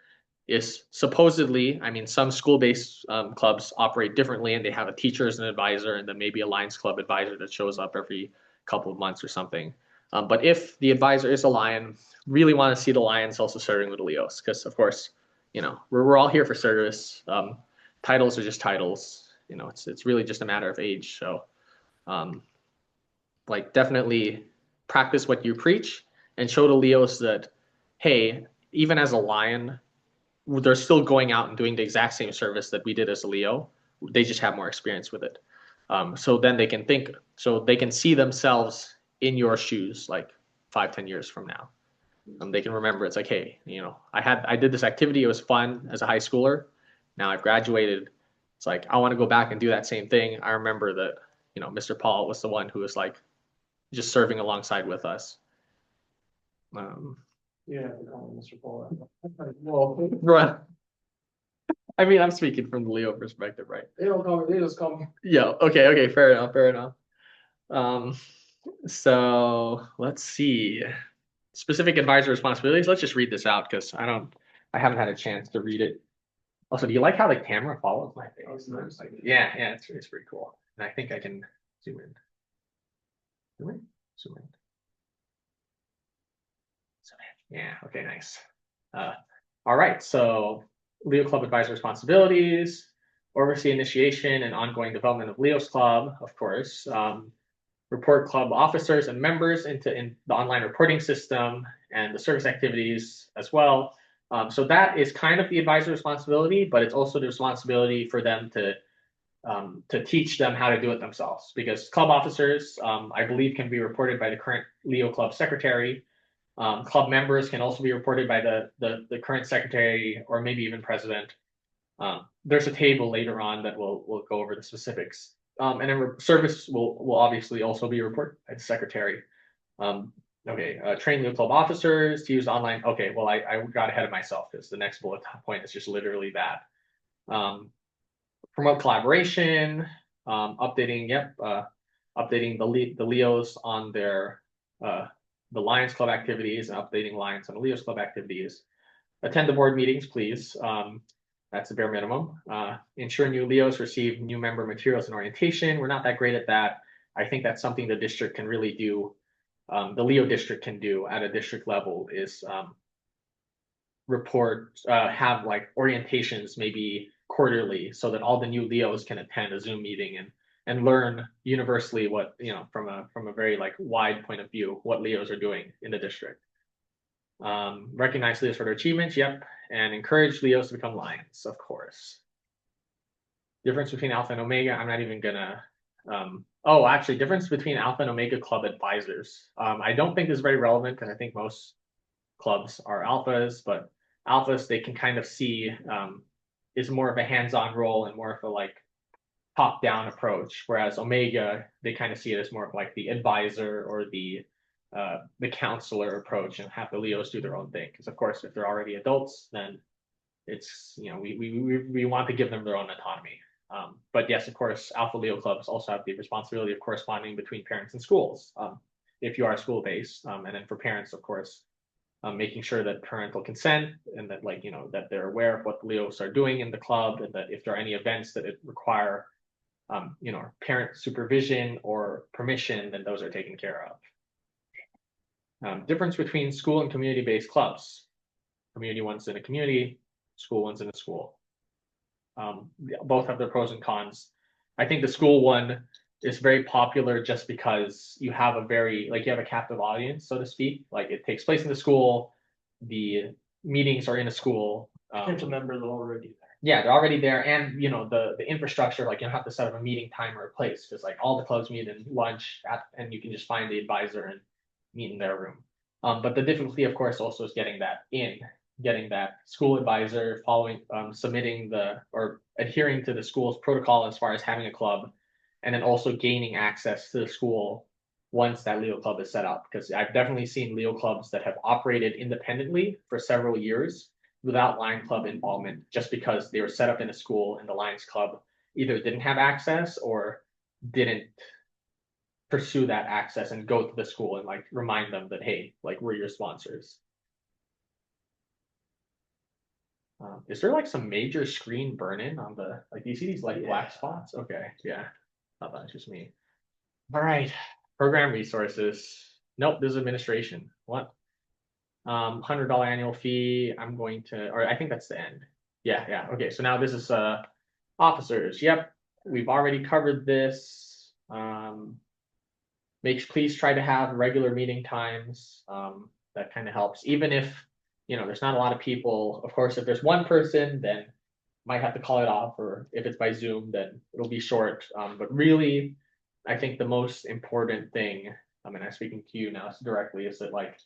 is supposedly, I mean, some school-based clubs operate differently and they have a teacher as an advisor and then maybe a Lions Club advisor that shows up every couple of months or something. But if the advisor is a Lion, really want to see the Lions also serving with the Leos, because of course, we're all here for service. Titles are just titles. It's really just a matter of age. So, like definitely practice what you preach and show the Leos that, hey, even as a Lion, they're still going out and doing the exact same service that we did as a Leo. They just have more experience with it. So then they can see themselves in your shoes, like 5-10 years from now. They can remember it's like, hey, I did this activity. It was fun as a high schooler. Now I've graduated. It's like, I want to go back and do that same thing. I remember that, Mr. Paul was the one who was like just serving alongside with us. Yeah, they call me Mr. Paul. Well, I mean, I'm speaking from the Leo perspective, right? They don't call me, they just call me. Yeah. Okay. Fair enough. So let's see. Specific advisor responsibilities. Let's just read this out because I haven't had a chance to read it. Also, do you like how the camera follows my face? Oh, it's nice. Yeah, it's pretty cool. And I think I can zoom in. Zooming? Zooming. Yeah, okay, nice. All right, so Leo Club advisor responsibilities, oversee initiation and ongoing development of Leo's Club, of course. Report club officers and members in the online reporting system and the service activities as well. So that is kind of the advisor responsibility, but it's also the responsibility for them to teach them how to do it themselves, because club officers, I believe, can be reported by the current Leo Club secretary. Club members can also be reported by the current secretary or maybe even president. There's a table later on that will go over the specifics. And then service will obviously also be reported by the secretary. Train Leo Club officers to use online. Okay, well, I got ahead of myself because the next bullet point is just literally that. Promote collaboration, updating the Leos on their the Lions Club activities and updating Lions on the Leos Club activities. Attend the board meetings, please. That's the bare minimum. Ensure new Leos receive new member materials and orientation. We're not that great at that. I think that's something the district can really do. The Leo district can do at a district level is have like orientations maybe quarterly so that all the new Leos can attend a Zoom meeting and learn universally what, from a very like wide point of view, what Leos are doing in the district. Recognize Leos for their achievements, yep, and encourage Leos to become Lions, of course. Difference between Alpha and Omega, I'm not even gonna, difference between Alpha and Omega club advisors. I don't think this is very relevant because I think most clubs are alphas, but alphas, they can kind of see, is more of a hands-on role and more of a like top-down approach, whereas Omega, they kind of see it as more of like the advisor or the counselor approach and have the Leos do their own thing. Because of course, if they're already adults, then it's, we want to give them their own autonomy. But yes, of course, Alpha Leo clubs also have the responsibility of corresponding between parents and schools, if you are school-based, and then for parents, of course, making sure that parental consent and that that they're aware of what the Leos are doing in the club, and that if there are any events that require parent supervision or permission, then those are taken care of. Difference between school and community-based clubs. Community one's in a community, school one's in a school. Both have their pros and cons. I think the school one is very popular just because you have you have a captive audience, so to speak. Like it takes place in the school, the meetings are in a school. Potential members are already there. Yeah, they're already there, and the infrastructure, like you don't have to set up a meeting time or a place, because like all the clubs meet in lunch and you can just find the advisor and meet in their room. But the difficulty, of course, also is getting that school advisor, submitting or adhering to the school's protocol as far as having a club, and then also gaining access to the school once that Leo club is set up. Because I've definitely seen Leo clubs that have operated independently for several years without Lion Club involvement, just because they were set up in a school and the Lions Club either didn't have access or didn't pursue that access and go to the school and like remind them that, hey, like we're your sponsors. Is there like some major screen burn-in on the, like, do you see these like black spots? Okay, yeah, thought that's just me. All right, program resources. Nope, this is administration. What? $100 annual fee. I think that's the end. Yeah. Okay, so now this is officers. Yep, we've already covered this. Please try to have regular meeting times. That kind of helps, even if there's not a lot of people. Of course, if there's one person, then might have to call it off, or if it's by Zoom, then it'll be short. But really, I think the most important thing, I'm speaking to you now directly, is that like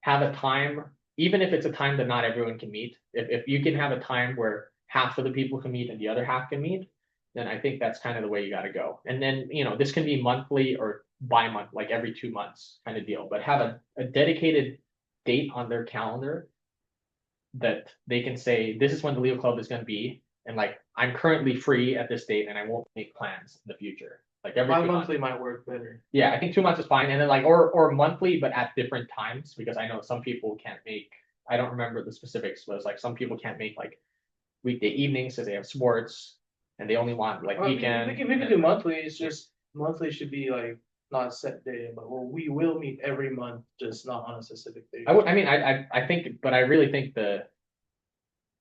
have a time, even if it's a time that not everyone can meet. If you can have a time where half of the people can meet and the other half can meet, then I think that's kind of the way you got to go. And then this can be monthly or bi-month, like every 2 months kind of deal. But have a dedicated date on their calendar that they can say, this is when the Leo Club is going to be, and like I'm currently free at this date and I won't make plans in the future. Like every 2 months. Monthly might work better. Yeah, I think 2 months is fine, and then like or monthly, but at different times, because I know some people can't make. I don't remember the specifics, but it's like some people can't make like weekday evenings because they have sports, and they only want like weekend. We can do monthly. It's just monthly should be like not a set day, but we will meet every month, just not on a specific day. I mean, I think, but I really think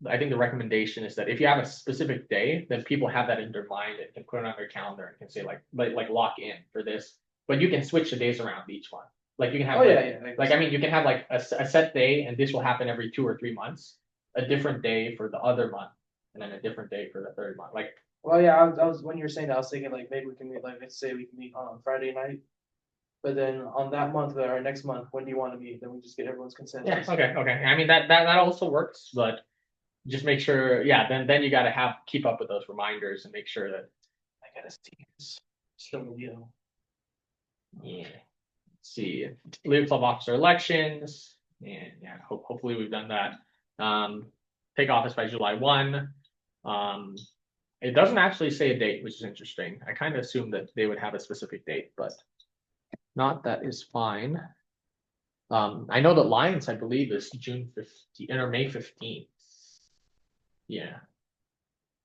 I think the recommendation is that if you have a specific day, then people have that in their mind and can put it on their calendar and can say like lock in for this. But you can switch the days around each one. Like you can have Oh, like, yeah, yeah. like I mean, you can have like a set day, and this will happen every 2 or 3 months. A different day for the other month, and then a different day for the third month. Like Well, yeah, I was when you were saying that, I was thinking like maybe we can meet, like, let's say we can meet on Friday night. But then on that month or next month, when do you want to meet? Then we just get everyone's yeah, consensus. okay. I mean that also works, but just make sure, yeah. Then you got to keep up with those reminders and make sure that I gotta see this. Still, yeah. Let's see, Leo Club officer elections, and yeah, hopefully we've done that. Take office by July 1. It doesn't actually say a date, which is interesting. I kind of assumed that they would have a specific date, but not. That is fine. I know that Lions, I believe, is June 15th or May 15th. Yeah.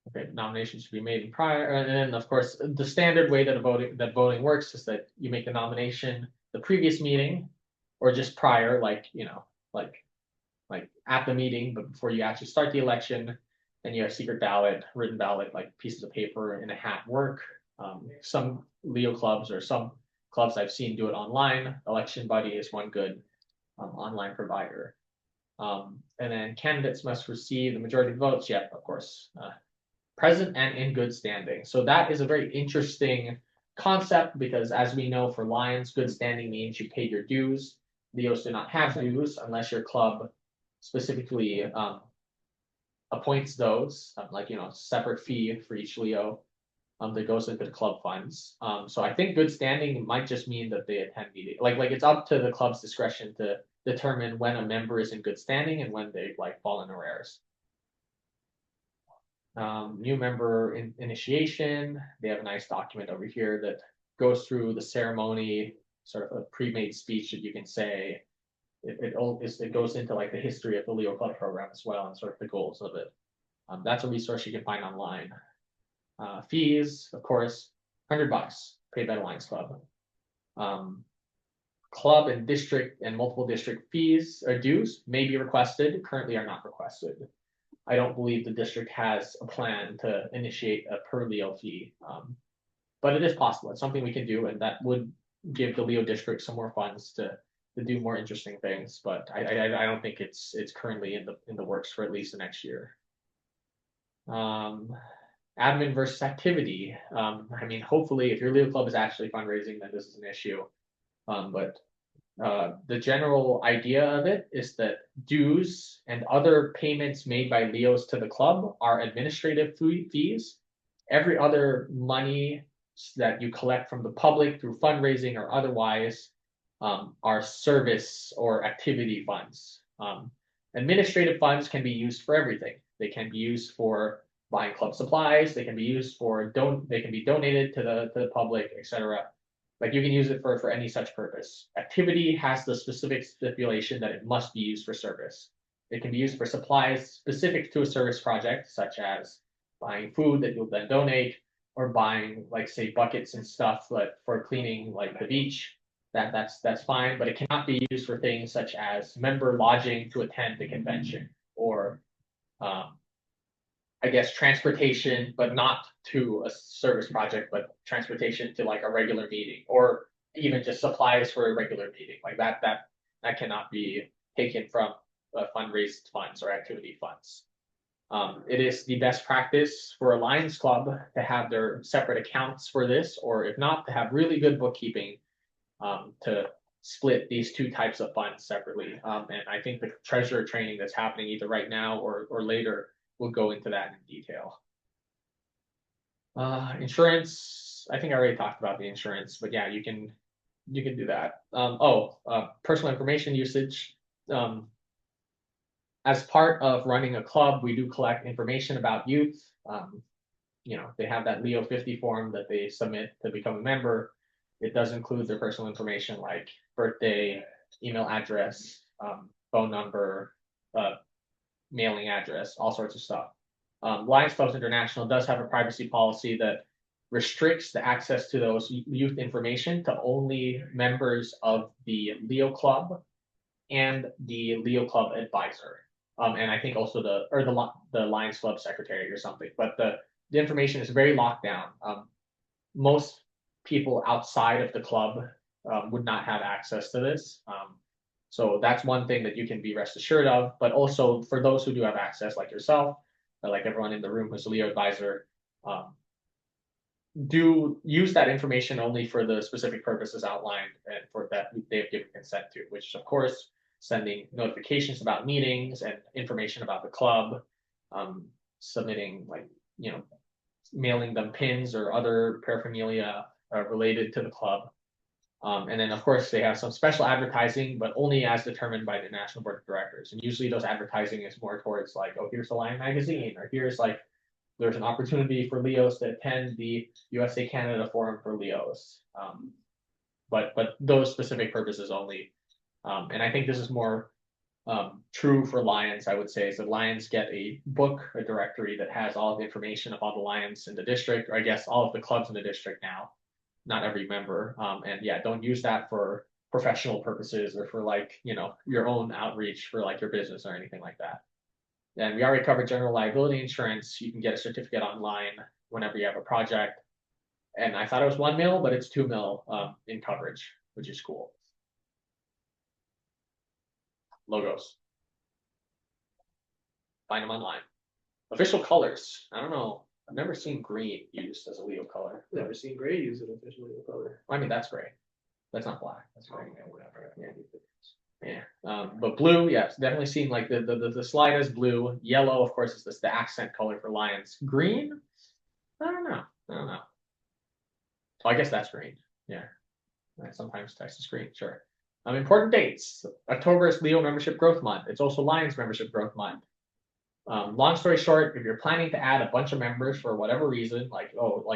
Okay, nominations should be made in prior, and then of course the standard way that voting works is that you make the nomination the previous meeting, or just prior, like like at the meeting, but before you actually start the election. Then you have secret ballot, written ballot, like pieces of paper in a hat work. Some Leo clubs or some clubs I've seen do it online. Election Buddy is one good online provider. And then candidates must receive the majority of votes. Yep, of course. Present and in good standing. So that is a very interesting concept because, as we know, for Lions, good standing means you paid your dues. Leos do not have dues unless your club specifically appoints those, like separate fee for each Leo that goes into the club funds. So I think good standing might just mean that they attend meeting. Like it's up to the club's discretion to determine when a member is in good standing and when they like fall in arrears. New member initiation. They have a nice document over here that goes through the ceremony, sort of a pre-made speech that you can say. It goes into like the history of the Leo Club program as well and sort of the goals of it. That's a resource you can find online. Fees, of course, $100 paid by the Lions Club. Club and district and multiple district fees or dues may be requested, currently are not requested. I don't believe the district has a plan to initiate a per Leo fee, but it is possible. It's something we can do, and that would give the Leo district some more funds to do more interesting things. But I don't think it's currently in the works for at least the next year. Admin versus activity. I mean, hopefully, if your Leo club is actually fundraising, then this is an issue. But the general idea of it is that dues and other payments made by Leos to the club are administrative fees. Every other money that you collect from the public through fundraising or otherwise are service or activity funds. Administrative funds can be used for everything. They can be used for buying club supplies. They can be used for they can be donated to the public, etc. Like you can use it for any such purpose. Activity has the specific stipulation that it must be used for service. It can be used for supplies specific to a service project, such as buying food that you'll then donate, or buying, like, say, buckets and stuff for cleaning like the beach. That's fine, but it cannot be used for things such as member lodging to attend the convention, or I guess transportation, but not to a service project, but transportation to like a regular meeting, or even just supplies for a regular meeting. Like that cannot be taken from fundraised funds or activity funds. It is the best practice for a Lions Club to have their separate accounts for this, or if not, to have really good bookkeeping to split these two types of funds separately. And I think the treasurer training that's happening either right now or later will go into that in detail. Insurance, I think I already talked about the insurance, but yeah, you can do that. Personal information usage. As part of running a club, we do collect information about youth. They have that Leo 50 form that they submit to become a member. It does include their personal information like birthday, email address, phone number, mailing address, all sorts of stuff. Lions Clubs International does have a privacy policy that restricts the access to those youth information to only members of the Leo Club and the Leo Club advisor. And I think also the Lions Club secretary or something, but the information is very locked down. Most people outside of the club would not have access to this. So that's one thing that you can be rest assured of, but also for those who do have access, like yourself, or like everyone in the room who's a Leo advisor, do use that information only for the specific purposes outlined and for that they've given consent to, which of course, sending notifications about meetings and information about the club, submitting like, mailing them pins or other paraphernalia related to the club. And then of course they have some special advertising, but only as determined by the National Board of Directors. And usually those advertising is more towards like, oh, here's the Lion magazine, or here's like, there's an opportunity for Leos to attend the USA Canada Forum for Leos. But those specific purposes only. And I think this is more true for Lions, I would say, is that Lions get a book, a directory that has all the information of all the Lions in the district, or I guess all of the clubs in the district now, not every member. And yeah, don't use that for professional purposes or for like, your own outreach for like your business or anything like that. And we already covered general liability insurance. You can get a certificate online whenever you have a project. And I thought it was 1 mil, but it's 2 mil in coverage, which is cool. Logos. Find them online. Official colors. I don't know. I've never seen green used as a Leo color. Never seen gray use it officially in color. I mean, that's gray. That's not black. That's gray. Yeah. But blue, yes, definitely seen like the slide is blue. Yellow, of course, is the accent color for Lions. Green? I don't know. Oh, I guess that's green. Yeah. Sometimes text is green, sure. Important dates. October is Leo Membership Growth Month. It's also Lions Membership Growth Month. Long story short, if you're planning to add a bunch of members for whatever reason, like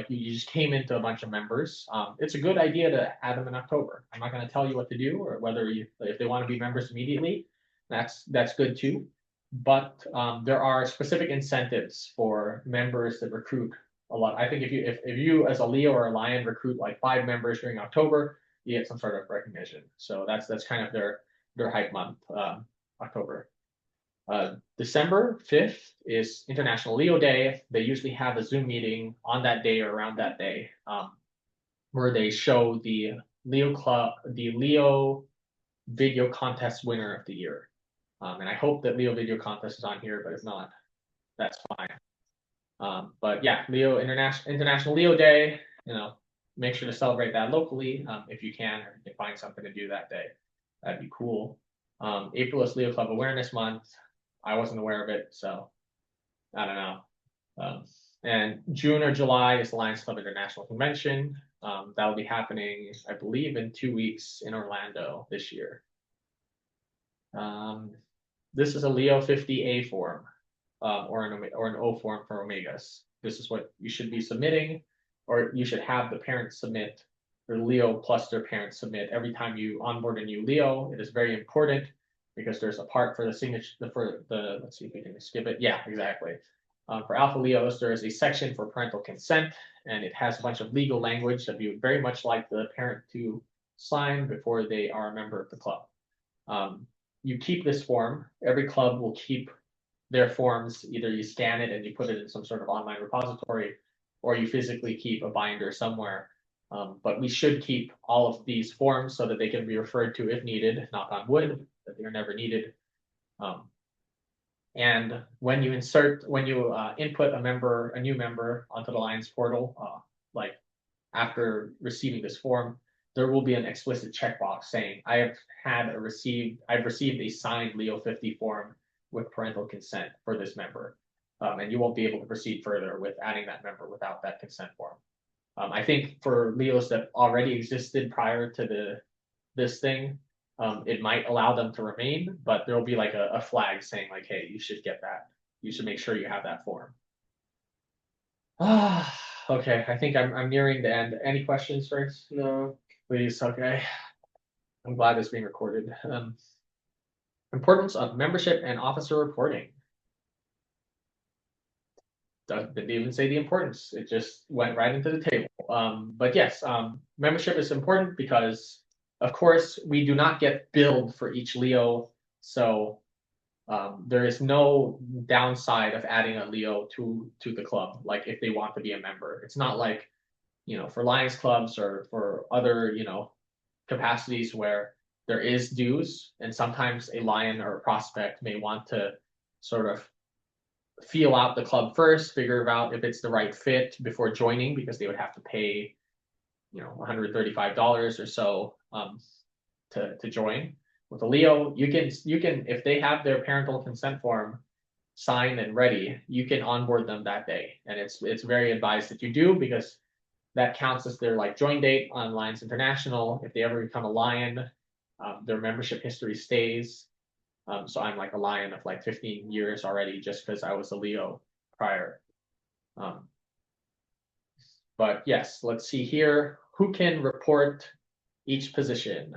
you just came into a bunch of members, it's a good idea to add them in October. I'm not going to tell you what to do or if they want to be members immediately, that's good too. But there are specific incentives for members that recruit a lot. I think if you as a Leo or a Lion recruit like 5 members during October, you get some sort of recognition. So that's kind of their hype month, October. December 5th is International Leo Day. They usually have a Zoom meeting on that day or around that day, where they show the Leo video contest winner of the year. And I hope that Leo video contest is on here, but if not, that's fine. But yeah, International Leo Day, make sure to celebrate that locally if you can, or you can find something to do that day. That'd be cool. April is Leo Club Awareness Month. I wasn't aware of it, so I don't know. And June or July is the Lions Club International Convention. That will be happening, I believe, in 2 weeks in Orlando this year. This is a Leo 50A form, or an O form for Omegas. This is what you should be submitting, or you should have the parents submit, or Leo plus their parents submit every time you onboard a new Leo. It is very important because there's a part for the signature let's see if we can skip it. Yeah, exactly. For Alpha Leos, there is a section for parental consent, and it has a bunch of legal language that we would very much like the parent to sign before they are a member of the club. You keep this form. Every club will keep their forms. Either you scan it and you put it in some sort of online repository, or you physically keep a binder somewhere. But we should keep all of these forms so that they can be referred to if needed, knock on wood, that they're never needed. And when you input a new member onto the Lions portal, like after receiving this form, there will be an explicit checkbox saying, I've received a signed Leo 50 form with parental consent for this member. And you won't be able to proceed further with adding that member without that consent form. I think for Leos that already existed prior to this thing, it might allow them to remain, but there will be like a flag saying like, hey, you should get that. You should make sure you have that form. Okay, I think I'm nearing the end. Any questions first? No. Please, okay. I'm glad it's being recorded. Importance of membership and officer reporting. didn't even say the importance. It just went right into the table. But yes, membership is important because, of course, we do not get billed for each Leo, so there is no downside of adding a Leo to the club. Like if they want to be a member, it's not like for Lions clubs or for other capacities where there is dues, and sometimes a Lion or a prospect may want to sort of feel out the club first, figure out if it's the right fit before joining, because they would have to pay, $135 or so to join. With a Leo, you can if they have their parental consent form signed and ready, you can onboard them that day, and it's very advised that you do because that counts as their like join date on Lions International. If they ever become a Lion, their membership history stays. So I'm like a Lion of like 15 years already, just because I was a Leo prior. But yes, let's see here. Who can report each position?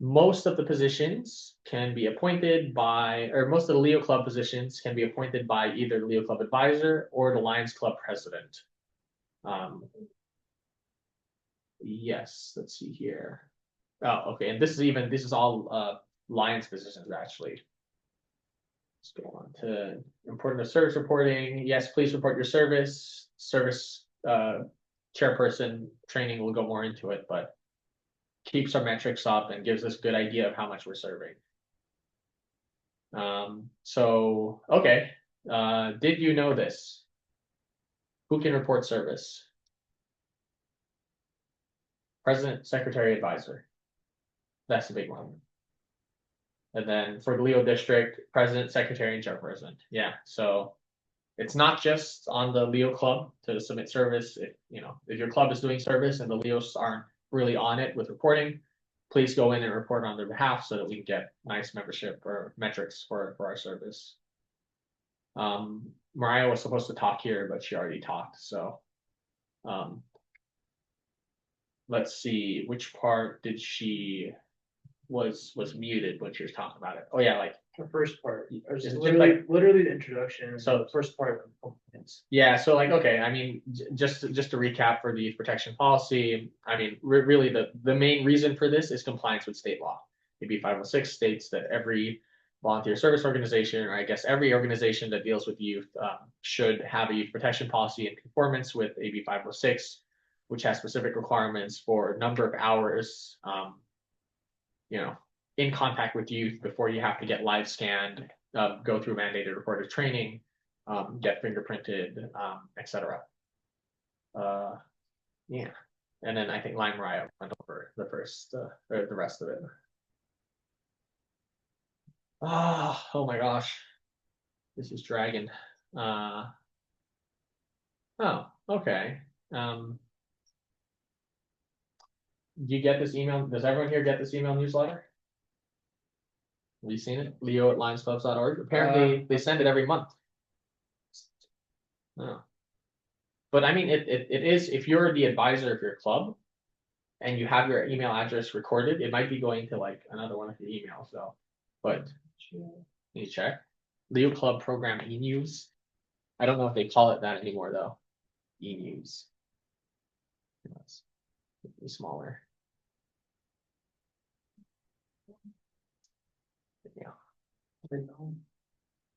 Most of the positions can be appointed by, or most of the Leo Club positions can be appointed by either the Leo Club advisor or the Lions Club president. Yes, let's see here. Oh, okay, and this is all Lions positions actually. Let's go on to important of service reporting. Yes, please report your service. Service chairperson training will go more into it, but keeps our metrics up and gives us a good idea of how much we're serving. So okay. Did you know this? Who can report service? President, secretary, advisor. That's the big one. And then for the Leo district, president, secretary, and chairperson. Yeah, so it's not just on the Leo club to submit service. If your club is doing service and the Leos aren't really on it with reporting, please go in and report on their behalf so that we can get nice membership or metrics for our service. Maryah was supposed to talk here, but she already talked. So let's see, which part did she was muted when she was talking about it. Oh yeah, like The first part, or just Just literally the introduction. So- the first part of compliance. yeah, so like okay, I mean just to recap for the youth protection policy, I mean really the main reason for this is compliance with state law. AB 506 states that every volunteer service organization, or I guess every organization that deals with youth, should have a youth protection policy in conformance with AB 506, which has specific requirements for number of hours in contact with youth before you have to get live scanned, go through mandated reported training, get fingerprinted, etc. Yeah, and then I think Maryah went over the first or the rest of it. Oh my gosh, this is dragging. Oh, okay. Do you get this email? Does everyone here get this email newsletter? Have you seen it? Leo@lionsclubs.org. Apparently, they send it every month. Oh. But I mean, it is, if you're the advisor of your club and you have your email address recorded, it might be going to like another one of your emails though. But can you check? Leo Club Program e-news. I don't know if they call it that anymore though. E-news. It's smaller. Yeah.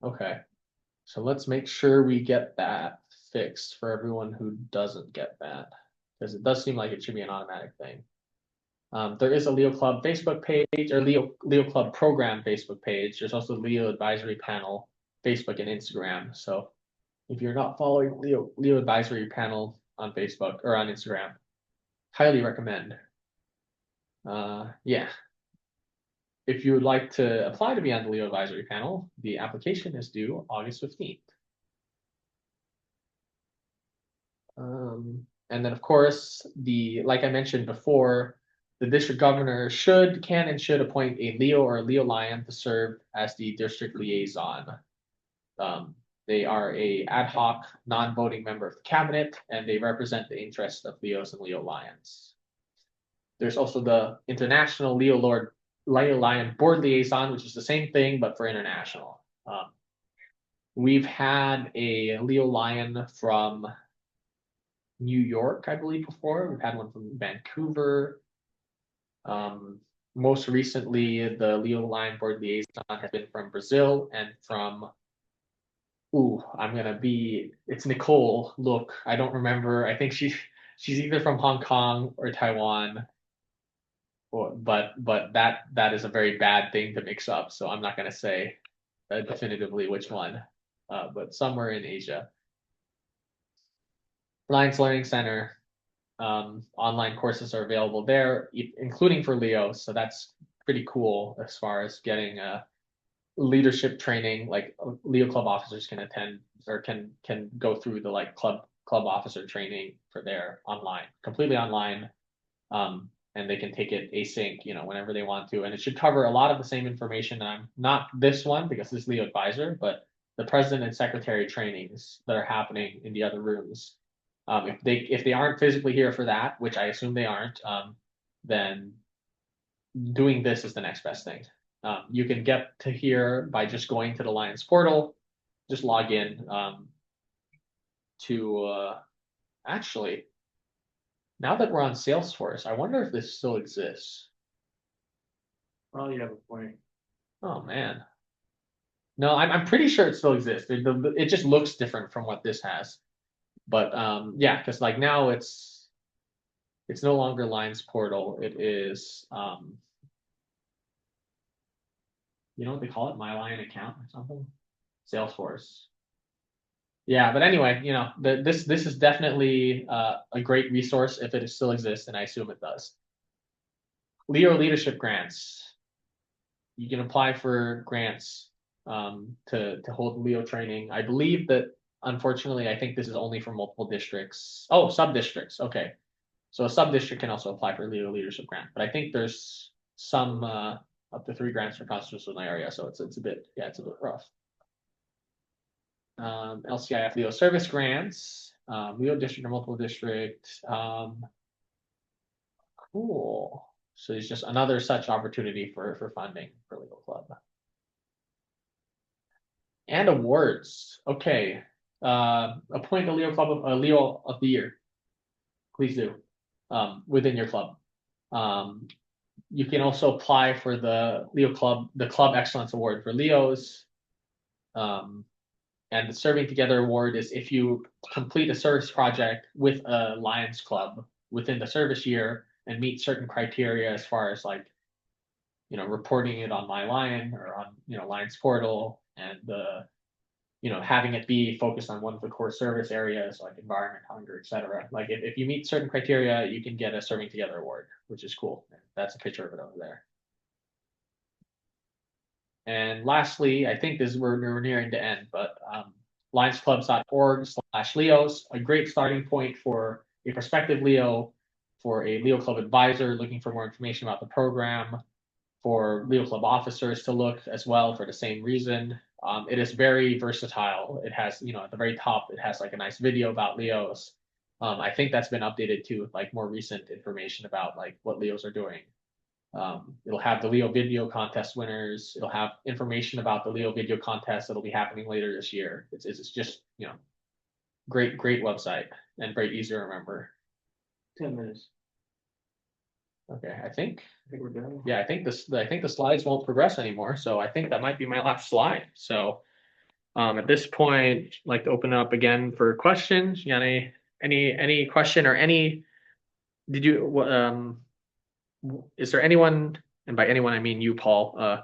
Okay. So let's make sure we get that fixed for everyone who doesn't get that, because it does seem like it should be an automatic thing. There is a Leo Club Facebook page, or Leo Club Program Facebook page. There's also the Leo Advisory Panel Facebook and Instagram. So if you're not following Leo Advisory Panel on Facebook or on Instagram, highly recommend. Yeah. If you would like to apply to be on the Leo Advisory Panel, the application is due August 15th. And then of course, like I mentioned before, the district governor can and should appoint a Leo or a Leo Lion to serve as the district liaison. They are a ad hoc, non-voting member of the cabinet, and they represent the interests of Leos and Leo Lions. There's also the International Leo Lion Board Liaison, which is the same thing, but for international. We've had a Leo Lion from New York, I believe, before. We've had one from Vancouver. Most recently, the Leo Lion board liaison has been from Brazil and from, it's Nicole. Look, I don't remember. I think she's either from Hong Kong or Taiwan. But that is a very bad thing to mix up. So I'm not gonna say definitively which one, but somewhere in Asia. Lions Learning Center, online courses are available there, including for Leo. So that's pretty cool as far as getting leadership training. Like Leo club officers can attend or can go through the like club officer training for their online, completely online. And they can take it async, whenever they want to. And it should cover a lot of the same information. I'm not this one because this is Leo Advisor, but the president and secretary trainings that are happening in the other rooms. If they aren't physically here for that, which I assume they aren't, then doing this is the next best thing. You can get to here by just going to the Lions portal, just log in to actually. Now that we're on Salesforce, I wonder if this still exists. Oh, you have a point. Oh man. No, I'm pretty sure it still exists. It just looks different from what this has. But yeah, because like now it's no longer Lions portal. It is you know what they call it? My Lion account or something? Salesforce. Yeah, but anyway, this is definitely a great resource if it still exists, and I assume it does. Leo leadership grants. You can apply for grants to hold Leo training. I believe that unfortunately, I think this is only for multiple districts. Oh, sub-districts. Okay. So a sub-district can also apply for a Leo leadership grant, but I think there's some up to 3 grants for constitutional area, so it's a bit rough. LCIF Leo service grants, Leo district or multiple district. Cool. So it's just another such opportunity for funding for Leo Club. And awards. Okay. Appoint a Leo Club a Leo of the Year. Please do. Within your club. You can also apply for the Leo Club, the Club Excellence Award for Leos. And the Serving Together Award is if you complete a service project with a Lions Club within the service year and meet certain criteria as far as like, reporting it on My Lion or on, Lions Portal and having it be focused on one of the core service areas like environment, hunger, etc. Like if you meet certain criteria, you can get a Serving Together Award, which is cool. That's a picture of it over there. And lastly, I think we're nearing the end, but lionsclubs.org/Leos, a great starting point for a prospective Leo, for a Leo Club advisor looking for more information about the program, for Leo Club officers to look as well for the same reason. It is very versatile. It has, at the very top, it has like a nice video about Leos. I think that's been updated too with like more recent information about like what Leos are doing. It'll have the Leo video contest winners. It'll have information about the Leo video contest that'll be happening later this year. It's just, great website and very easy to remember. 10 minutes. Okay, I think we're done. Yeah, I think the slides won't progress anymore. So I think that might be my last slide. So at this point, I'd like to open up again for questions. You got any question or is there anyone, and by anyone I mean you, Paul,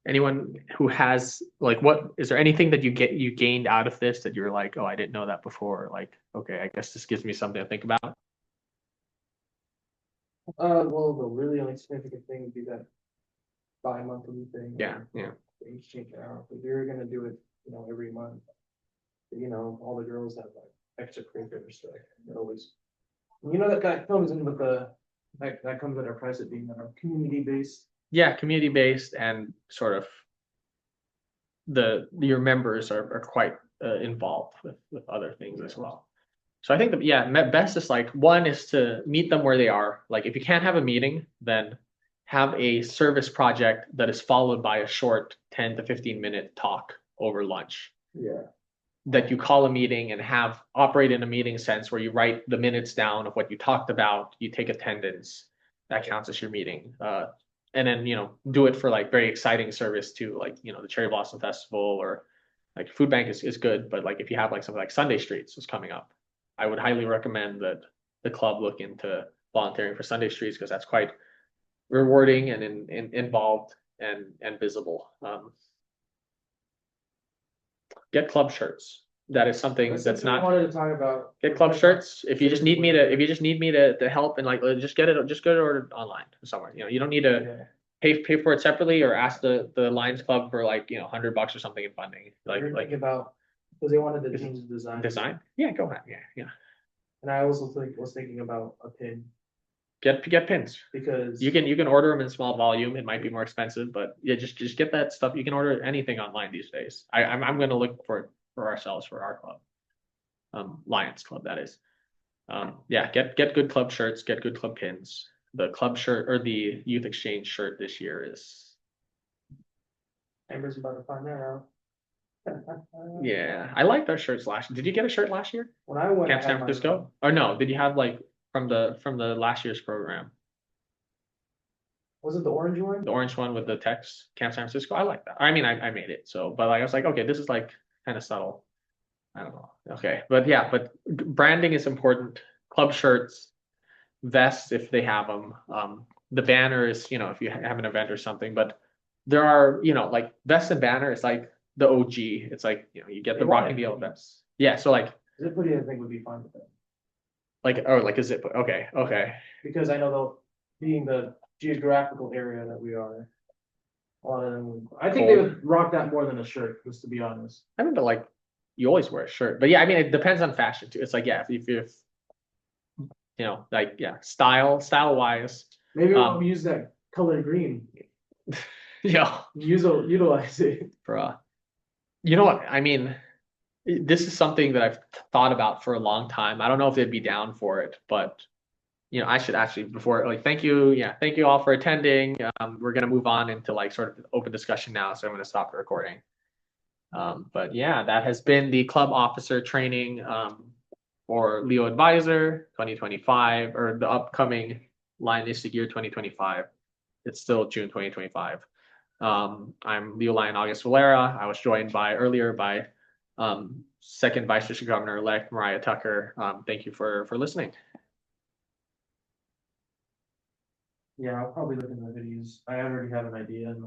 anyone who has is there anything that you gained out of this that you're like, oh, I didn't know that before, or like, okay, I guess this gives me something to think about? Well, the really only significant thing would be that bi-monthly thing. Yeah. They change it out, but you're gonna do it, every month. All the girls have like extracurricular stuff. They're always, that comes in with that comes at our price of being community based. Yeah, community based, and sort of your members are quite involved with other things as well. So I think best is like, one is to meet them where they are. Like if you can't have a meeting, then have a service project that is followed by a short 10 to 15 minute talk over lunch. Yeah. that you call a meeting and have operate in a meeting sense where you write the minutes down of what you talked about, you take attendance, that counts as your meeting. And then, do it for like very exciting service too, like, the Cherry Blossom Festival or like Food Bank is good, but like if you have like something like Sunday Streets is coming up, I would highly recommend that the club look into volunteering for Sunday Streets because that's quite rewarding and involved and visible. Get club shirts. That is something that's something I not wanted to talk about. get club shirts. If you just need me to help and like just get it, just go to order online somewhere. You don't need to Yeah. pay for it separately or ask the Lions Club for like $100 or something in funding. Like Like thinking about, because they wanted to Is it change the design. design. Yeah, go ahead. Yeah. And I also was thinking about a pin, Get pins. because. You can order them in small volume. It might be more expensive, but yeah, just get that stuff. You can order anything online these days. I'm gonna look for it for ourselves for our club. Lions Club, that is. Yeah, get good club shirts, get good club pins. The club shirt or the youth exchange shirt this year is, Amber's about to find that out. yeah, I liked our shirts last. Did you get a shirt last year? When I went. I Camp had San my Francisco? Or no, did you have like from the last year's program? Was it the orange one? The orange one with the text, Camp San Francisco. I like that. I mean, I made it. So, but like, I was like, okay, this is like kind of subtle. I don't know. Okay. But yeah, but branding is important. Club shirts, vests, if they have them. The banners, if you have an event or something, but there are, like vest and banner is like the OG. It's like, you get the They want Rocking it. Deal vests. Yeah. So like, Zip hoodie, I think would be fine with that, like a zip. Okay. because I know though, being the geographical area that we are. A lot of them, I think they Cold. would rock that more than a shirt, just to be honest. I mean, but like, you always wear a shirt. But yeah, I mean, it depends on fashion too. It's like, yeah, if you're, like, yeah, style wise, Maybe Um, we'll use that color green, yeah. utilize it. For you know what I mean, this is something that I've thought about for a long time. I don't know if they'd be down for it, but I should actually before like thank you all for attending. We're gonna move on into like sort of open discussion now, so I'm gonna stop the recording. But yeah, that has been the club officer training for Leo Advisor 2025 or the upcoming Lionistic year 2025. It's still June 2025. I'm Leo Lion August Valera. I was joined earlier by second Vice District Governor-elect Maryah Tucker. Thank you for listening. Yeah, I'll probably look into the videos. I already have an idea.